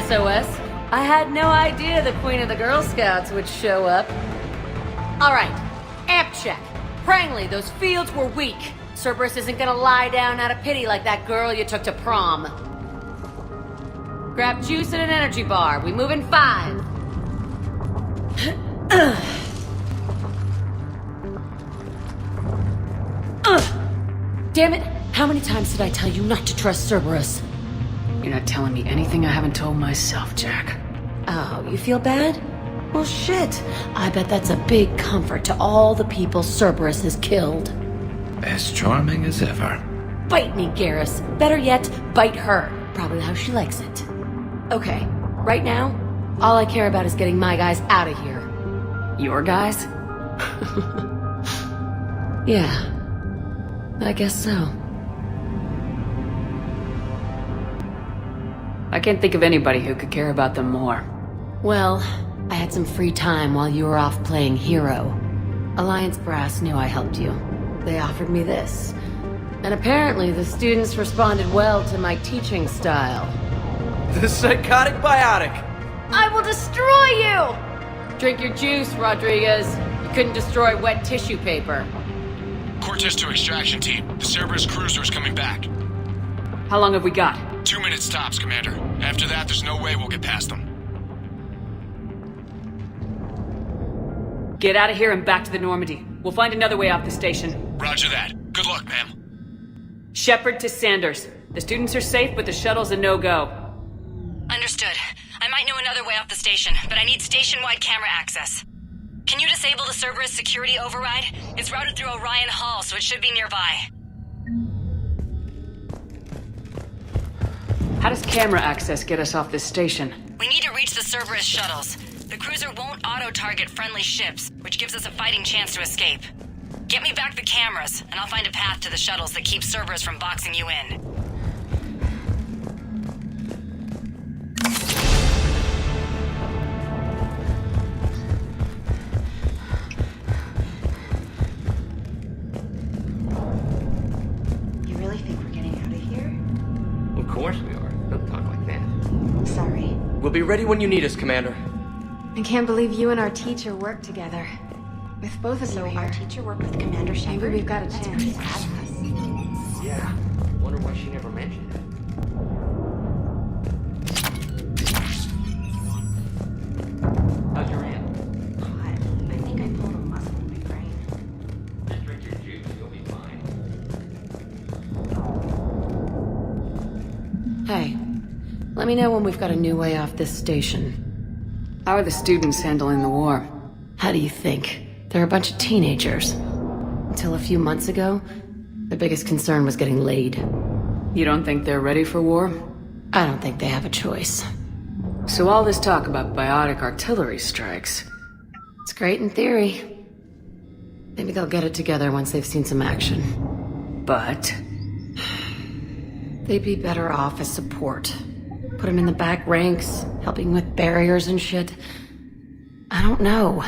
SOS? I had no idea the Queen of the Girl Scouts would show up. Alright, amp check. Prangley, those fields were weak. Cerberus isn't gonna lie down out of pity like that girl you took to prom. Grab juice and an energy bar. We move in 5. Damn it! How many times did I tell you not to trust Cerberus? You're not telling me anything I haven't told myself, Jack. Oh, you feel bad? Well, shit. I bet that's a big comfort to all the people Cerberus has killed. As charming as ever. Bite me, Garrus. Better yet, bite her. Probably how she likes it. Okay, right now, all I care about is getting my guys out of here. Your guys? Yeah, I guess so. I can't think of anybody who could care about them more. Well, I had some free time while you were off playing hero. Alliance Brass knew I helped you. They offered me this. And apparently the students responded well to my teaching style. The psychotic biotic! I will destroy you! Drink your juice, Rodriguez. You couldn't destroy wet tissue paper. Cortez to extraction team. The Cerberus cruiser is coming back. How long have we got? 2 minutes tops, Commander. After that, there's no way we'll get past them. Get out of here and back to the Normandy. We'll find another way off the station. Roger that. Good luck, ma'am. Shepard to Sanders. The students are safe, but the shuttle's a no-go. Understood. I might know another way off the station, but I need station-wide camera access. Can you disable the Cerberus security override? It's routed through Orion Hall, so it should be nearby. How does camera access get us off this station? We need to reach the Cerberus shuttles. The cruiser won't auto-target friendly ships, which gives us a fighting chance to escape. Get me back the cameras, and I'll find a path to the shuttles that keeps Cerberus from boxing you in. You really think we're getting out of here? Of course we are. Don't talk like that. Sorry. We'll be ready when you need us, Commander. I can't believe you and our teacher work together. With both of you here. Our teacher worked with Commander Shepard? Maybe we've got a chance. Pretty badass. Yeah. Wonder why she never mentioned it. How's your aunt? Hot. I think I pulled a muscle in my brain. Just drink your juice, you'll be fine. Hey, let me know when we've got a new way off this station. How are the students handling the war? How do you think? They're a bunch of teenagers. Until a few months ago, their biggest concern was getting laid. You don't think they're ready for war? I don't think they have a choice. So all this talk about biotic artillery strikes, it's great in theory. Maybe they'll get it together once they've seen some action. But they'd be better off as support. Put them in the back ranks, helping with barriers and shit. I don't know.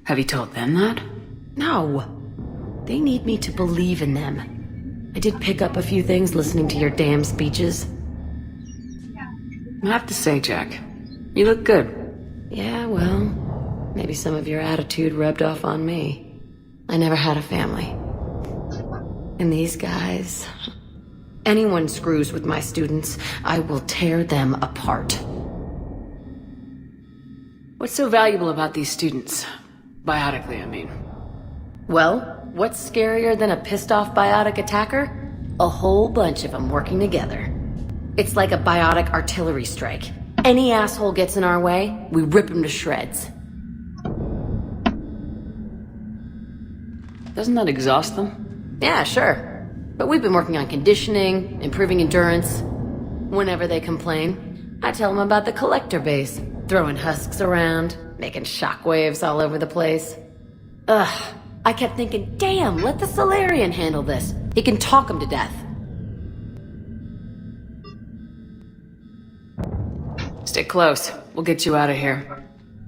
Have you told them that? No. They need me to believe in them. I did pick up a few things listening to your damn speeches. I have to say, Jack, you look good. Yeah, well, maybe some of your attitude rubbed off on me. I never had a family. And these guys... Anyone screws with my students, I will tear them apart. What's so valuable about these students? Biotically, I mean. Well, what's scarier than a pissed-off biotic attacker? A whole bunch of them working together. It's like a biotic artillery strike. Any asshole gets in our way, we rip him to shreds. Doesn't that exhaust them? Yeah, sure. But we've been working on conditioning, improving endurance. Whenever they complain, I tell them about the collector base, throwing husks around, making shockwaves all over the place. Ugh, I kept thinking, damn, let the Solarian handle this. He can talk them to death. Stay close. We'll get you out of here.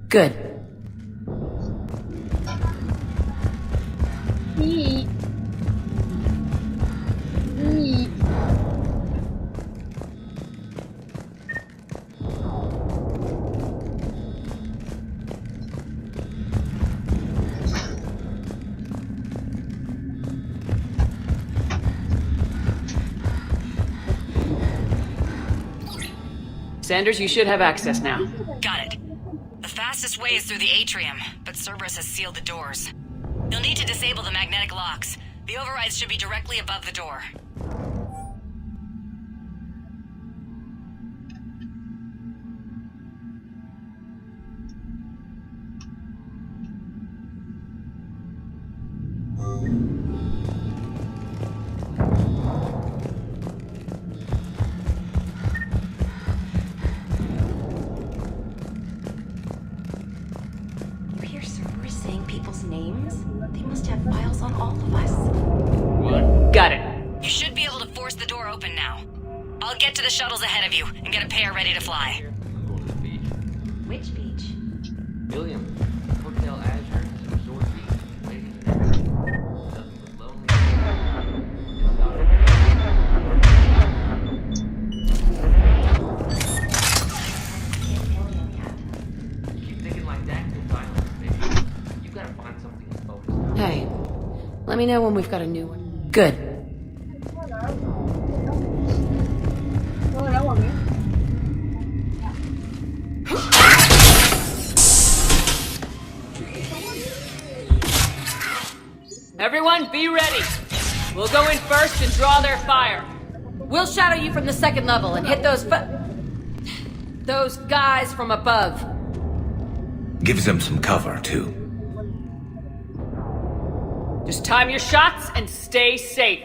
Good. Sanders, you should have access now. Got it. The fastest way is through the atrium, but Cerberus has sealed the doors. You'll need to disable the magnetic locks. The overrides should be directly above the door. You hear Cerberus saying people's names? They must have files on all of us. Got it. You should be able to force the door open now. I'll get to the shuttles ahead of you and get a pair ready to fly. Which beach? William, Hotel Azure, Resort Beach, waiting there. Nothing but lonely. Keep thinking like that, you'll violence, baby. You gotta find something to focus on. Hey, let me know when we've got a new one. Good. Everyone, be ready. We'll go in first and draw their fire. We'll shadow you from the second level and hit those guys from above. Gives them some cover, too. Just time your shots and stay safe.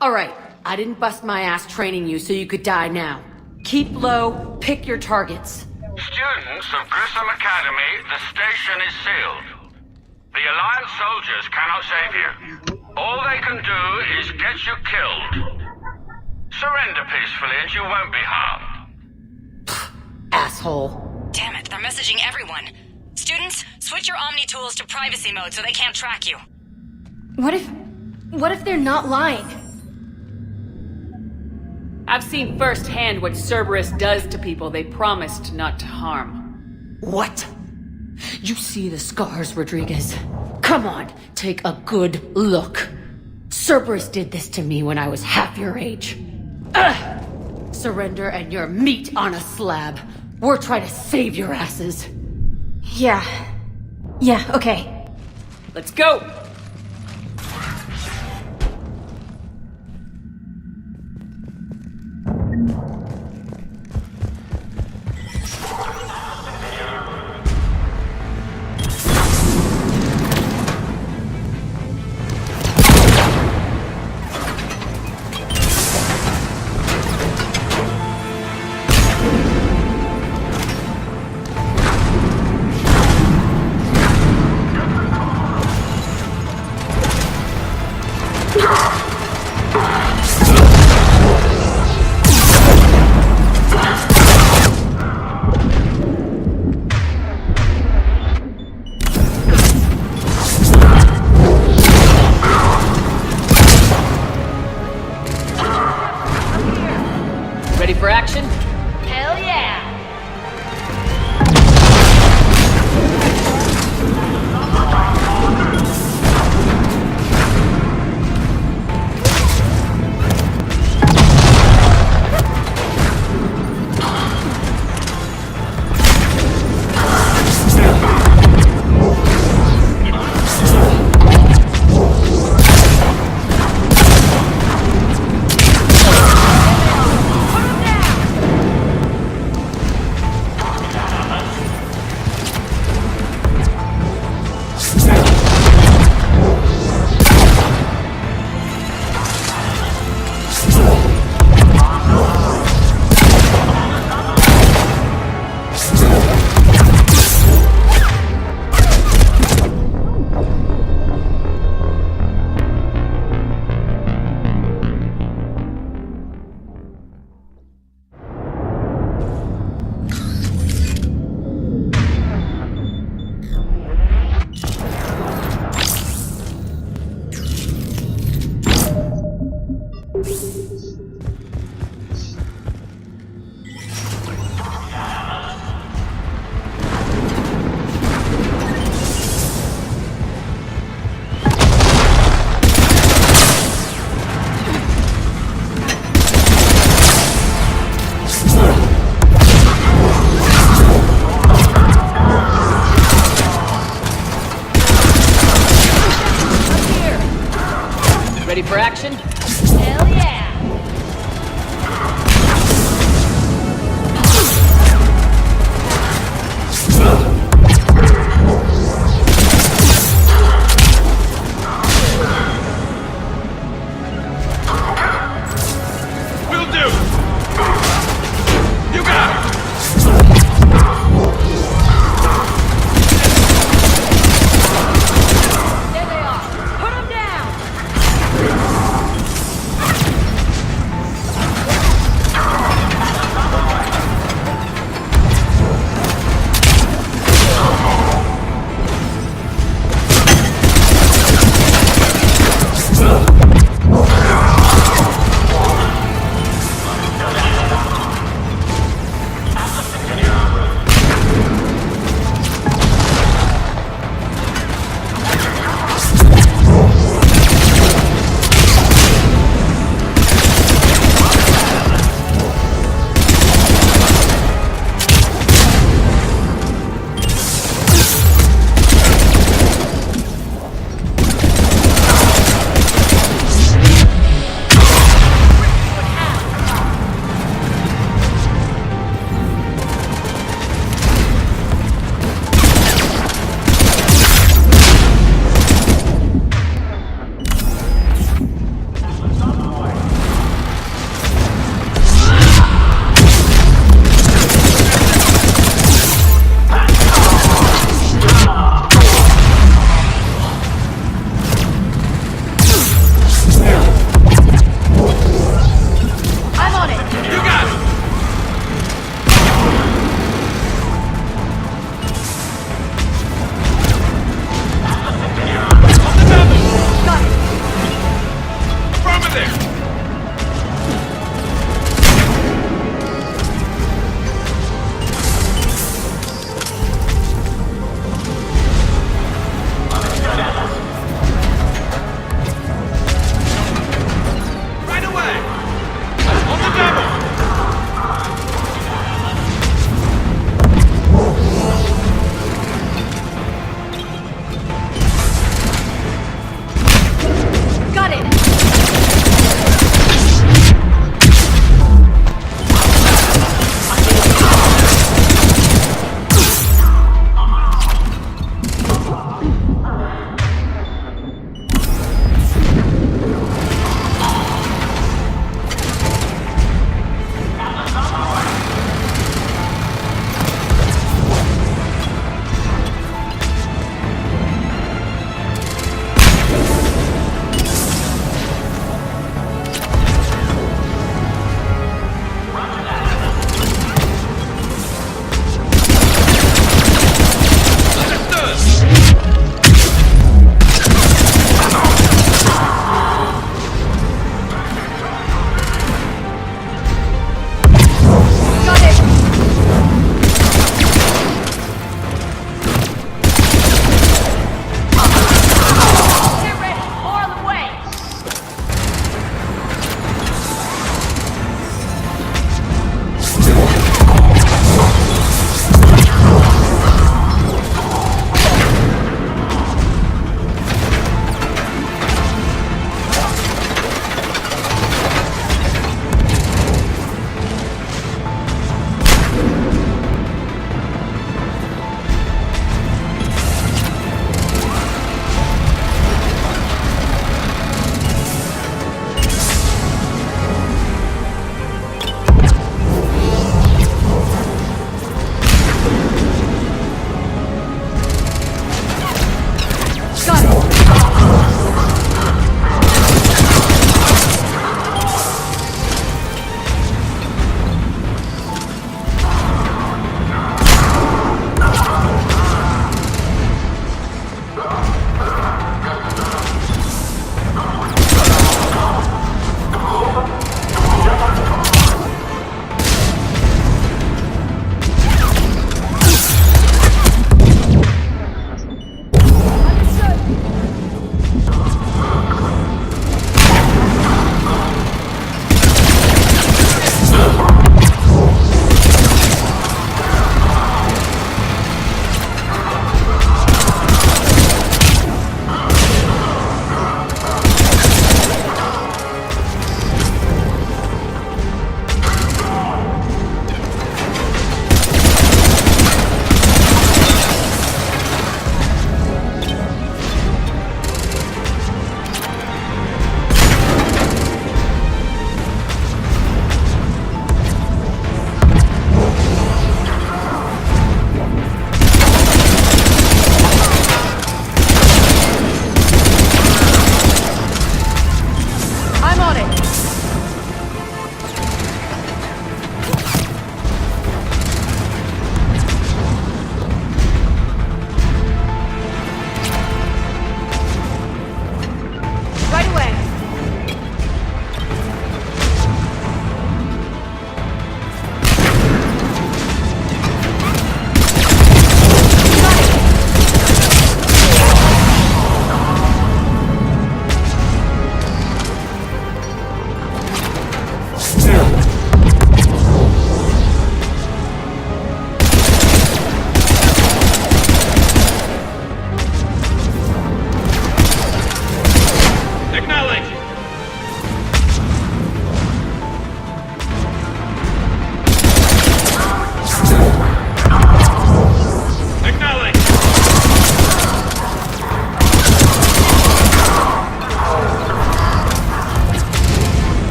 All right, I didn't bust my ass training you so you could die now. Keep low, pick your targets. Students of Grissom Academy, the station is sealed. The Alliance soldiers cannot save you. All they can do is get you killed. Surrender peacefully and you won't be harmed. Asshole. Damn it, they're messaging everyone. Students, switch your Omni tools to privacy mode so they can't track you. What if they're not lying? I've seen firsthand what Cerberus does to people they promised not to harm. What? You see the scars, Rodriguez. Come on, take a good look. Cerberus did this to me when I was half your age. Ugh! Surrender and you're meat on a slab. We're trying to save your asses. Yeah, okay. Let's go! Ready for action? Hell yeah! Ready for action? Hell yeah! Will do! You got it! There they are! Put them down!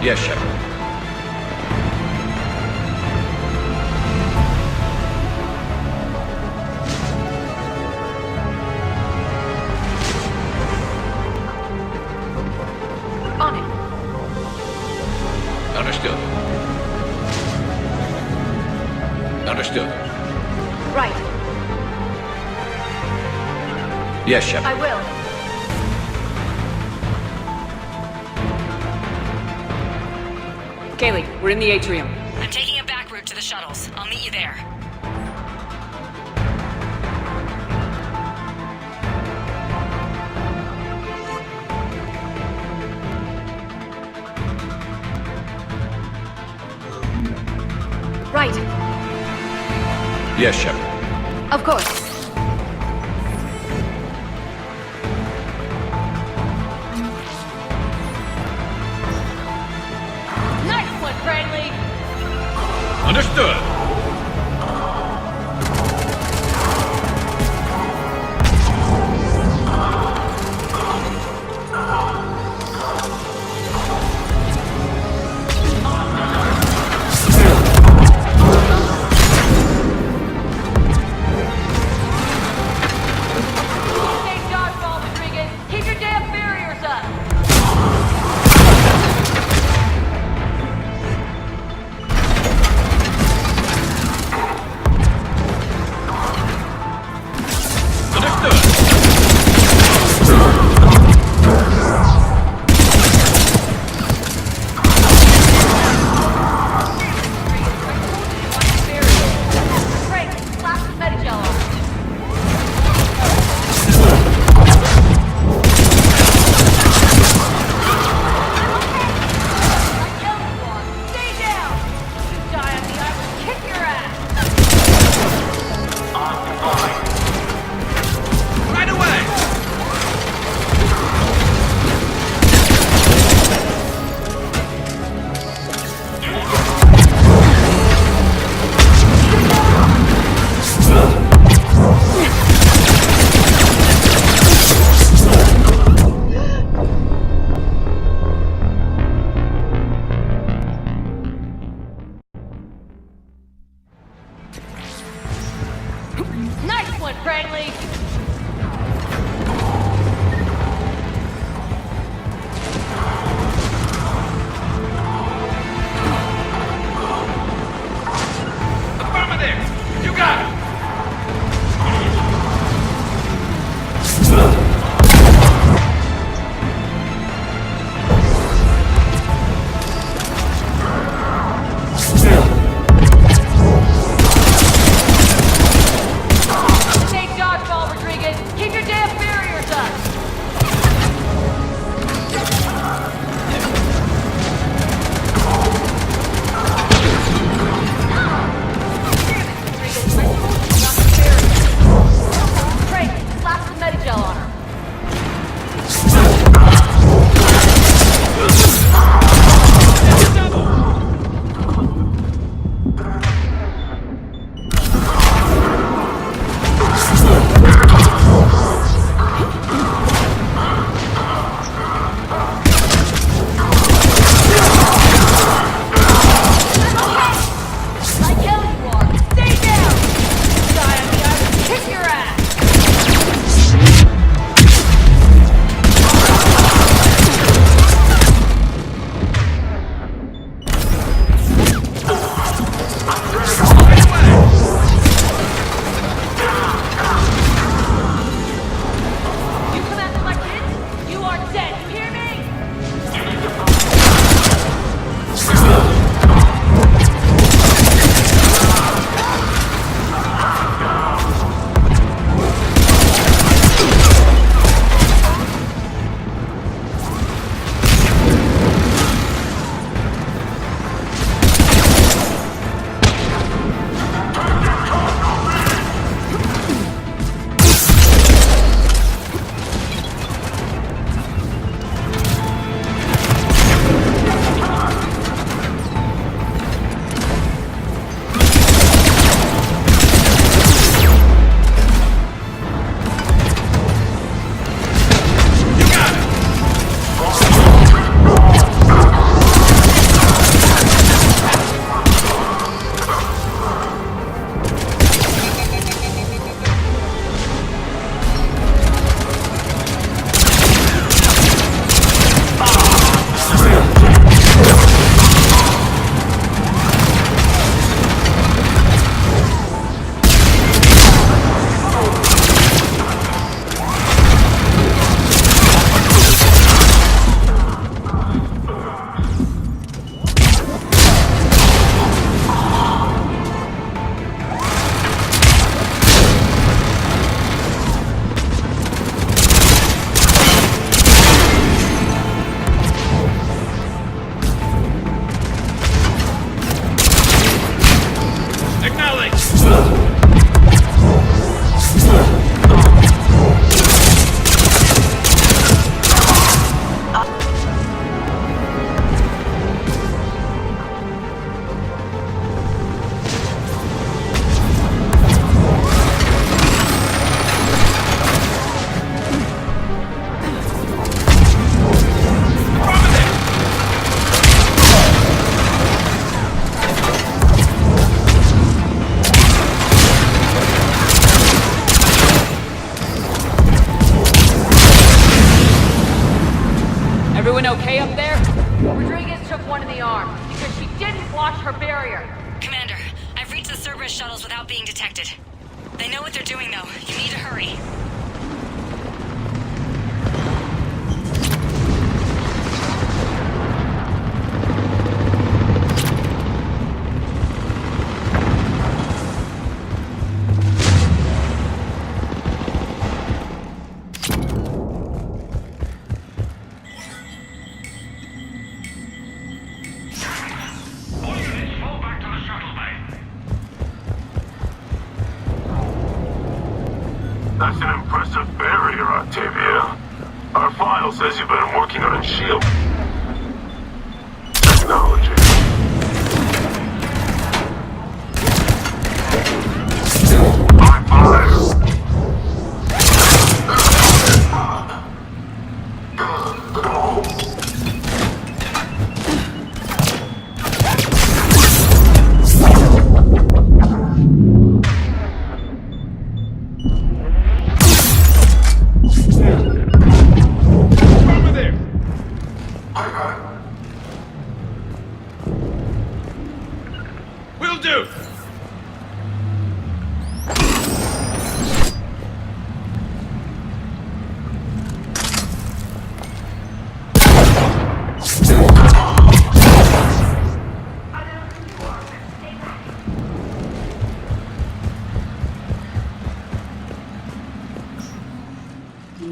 Yes, Shepard. On it. Understood. Understood. Right. Yes, Shepard. I will. Kaylee, we're in the atrium. I'm taking a back route to the shuttles. I'll meet you there. Right. Yes, Shepard. Of course. Nice one, Franklin! Understood. challenge! Everyone okay up there? Rodriguez took one in the arm because she didn't flush her barrier. Commander, I've reached the Cerberus shuttles without being detected. They know what they're doing, though. You need to hurry. That's an impressive barrier, Octavia. Our file says you've been working on shield technology. High five! Will do!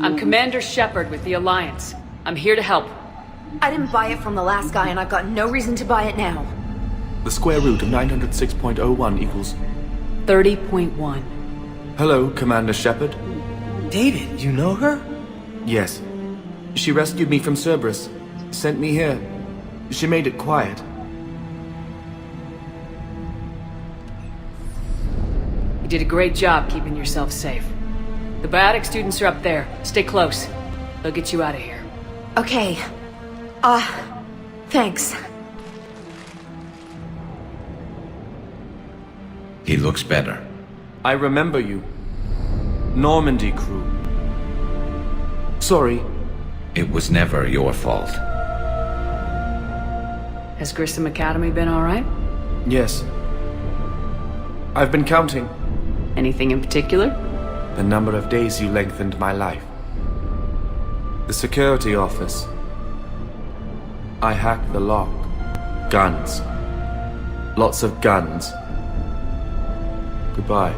I'm Commander Shepard with the Alliance. I'm here to help. I didn't buy it from the last guy, and I've got no reason to buy it now. The square root of 906.01 equals... 30.1. Hello, Commander Shepard. David, you know her? Yes. She rescued me from Cerberus. Sent me here. She made it quiet. You did a great job keeping yourself safe. The biotic students are up there. Stay close. They'll get you out of here. Okay. Thanks. He looks better. I remember you. Normandy crew. Sorry. It was never your fault. Has Grissom Academy been alright? Yes. I've been counting. Anything in particular? The number of days you lengthened my life. The security office. I hacked the lock. Guns. Lots of guns. Goodbye.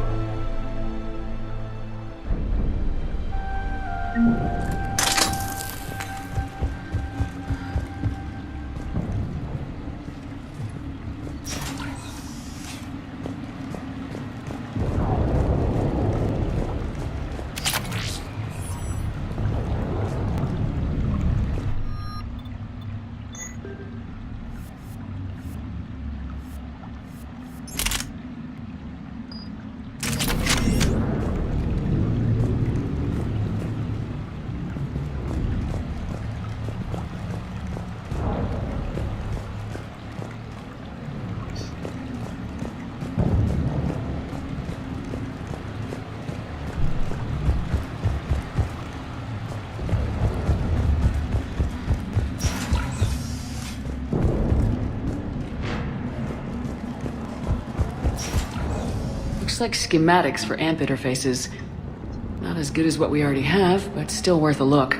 Like schematics for AMP interfaces. Not as good as what we already have, but still worth a look.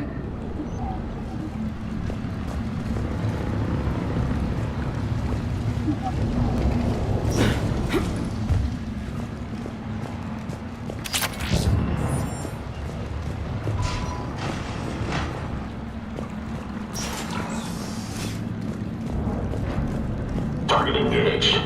Target engaged.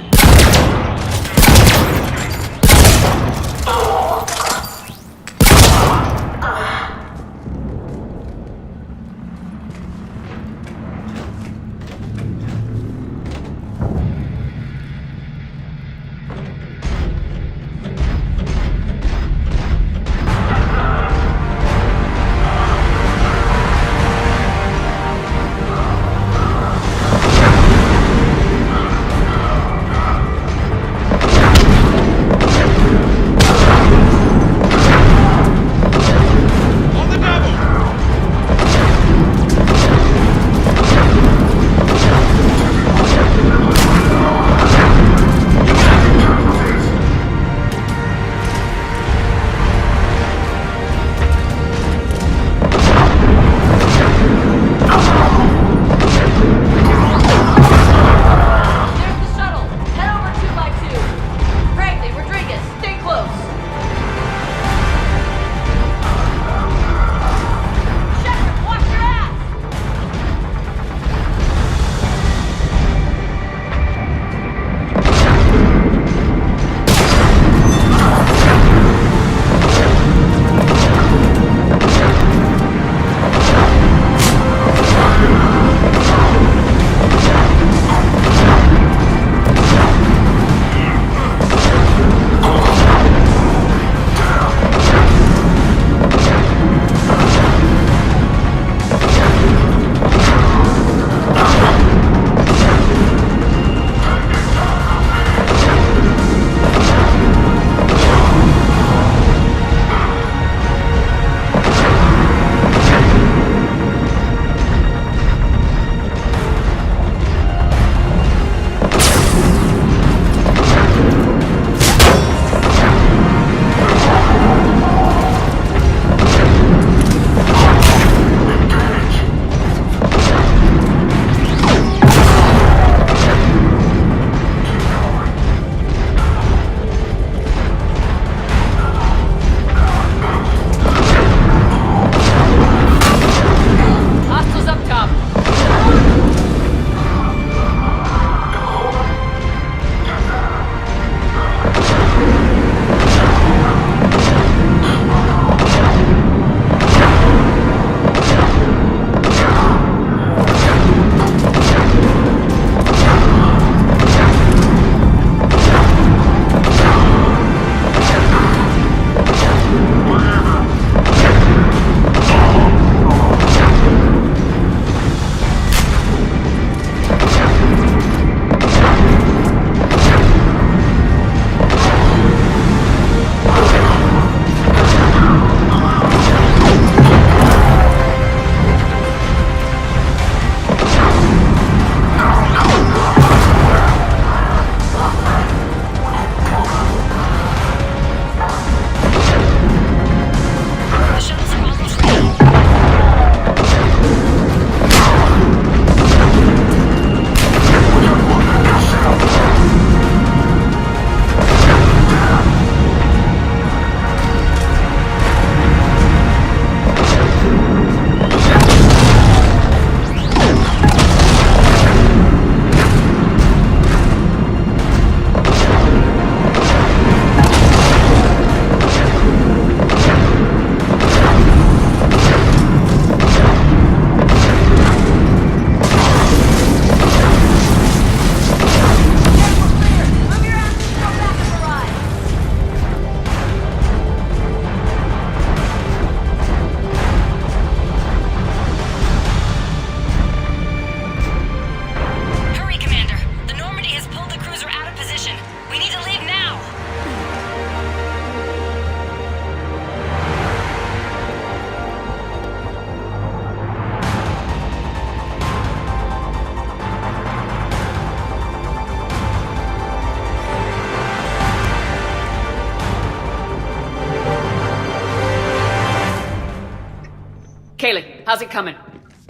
How's it coming?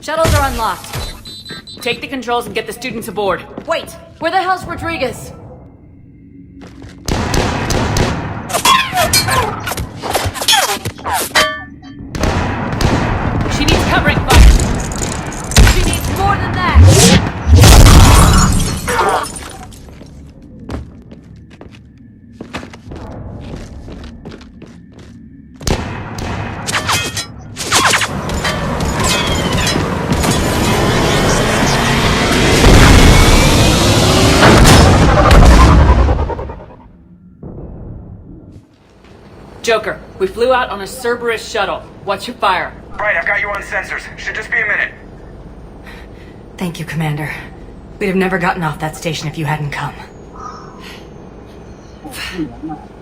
Shuttles are unlocked. Take the controls and get the students aboard. Wait, where the hell's Rodriguez? She needs covering fire. She needs more than that. Joker, we flew out on a Cerberus shuttle. What's your fire? Right, I've got you on sensors. Should just be a minute. Thank you, Commander. We'd have never gotten off that station if you hadn't come.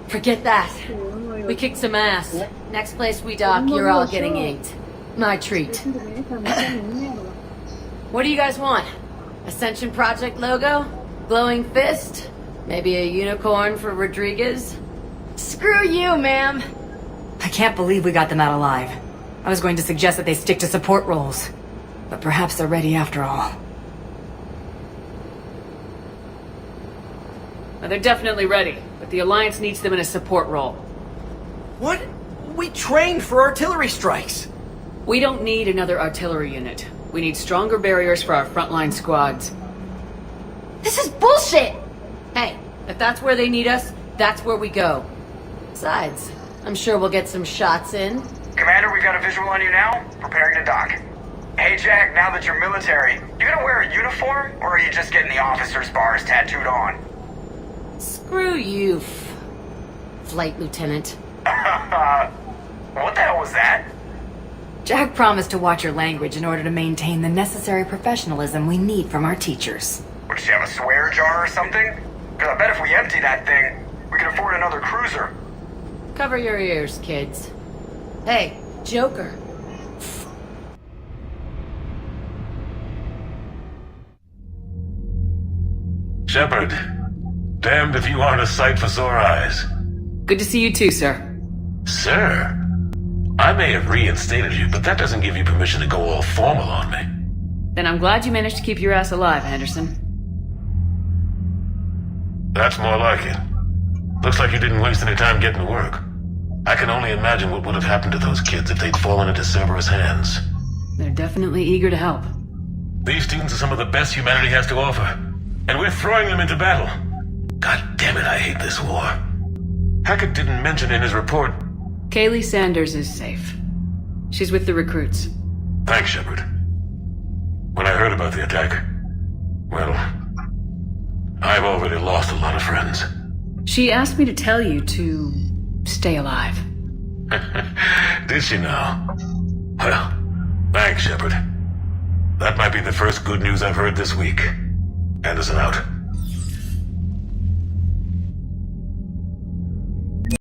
Forget that. We kicked some ass. Next place we dock, you're all getting inked. My treat. What do you guys want? Ascension Project logo? Glowing fist? Maybe a unicorn for Rodriguez? Screw you, ma'am! I can't believe we got them out alive. I was going to suggest that they stick to support roles. But perhaps they're ready after all. Well, they're definitely ready, but the Alliance needs them in a support role. What? We trained for artillery strikes. We don't need another artillery unit. We need stronger barriers for our frontline squads. This is bullshit! Hey, if that's where they need us, that's where we go. Besides, I'm sure we'll get some shots in. Commander, we've got a visual on you now. Preparing to dock. Hey, Jack, now that you're military, you gonna wear a uniform, or are you just getting the officer's bars tattooed on? Screw you, Flight Lieutenant. What the hell was that? Jack promised to watch your language in order to maintain the necessary professionalism we need from our teachers. What, does she have a swear jar or something? Because I bet if we empty that thing, we can afford another cruiser. Cover your ears, kids. Hey, Joker. Shepard, damned if you aren't a sight for sore eyes. Good to see you too, sir. Sir? I may have reinstated you, but that doesn't give you permission to go all formal on me. Then I'm glad you managed to keep your ass alive, Henderson. That's more like it. Looks like you didn't waste any time getting to work. I can only imagine what would have happened to those kids if they'd fallen into Cerberus' hands. They're definitely eager to help. These students are some of the best humanity has to offer, and we're throwing them into battle. God damn it, I hate this war. Hackett didn't mention in his report... Kaylee Sanders is safe. She's with the recruits. Thanks, Shepard. When I heard about the attack, well, I've already lost a lot of friends. She asked me to tell you to stay alive. Did she now? Well, thanks, Shepard. That might be the first good news I've heard this week. Henderson out.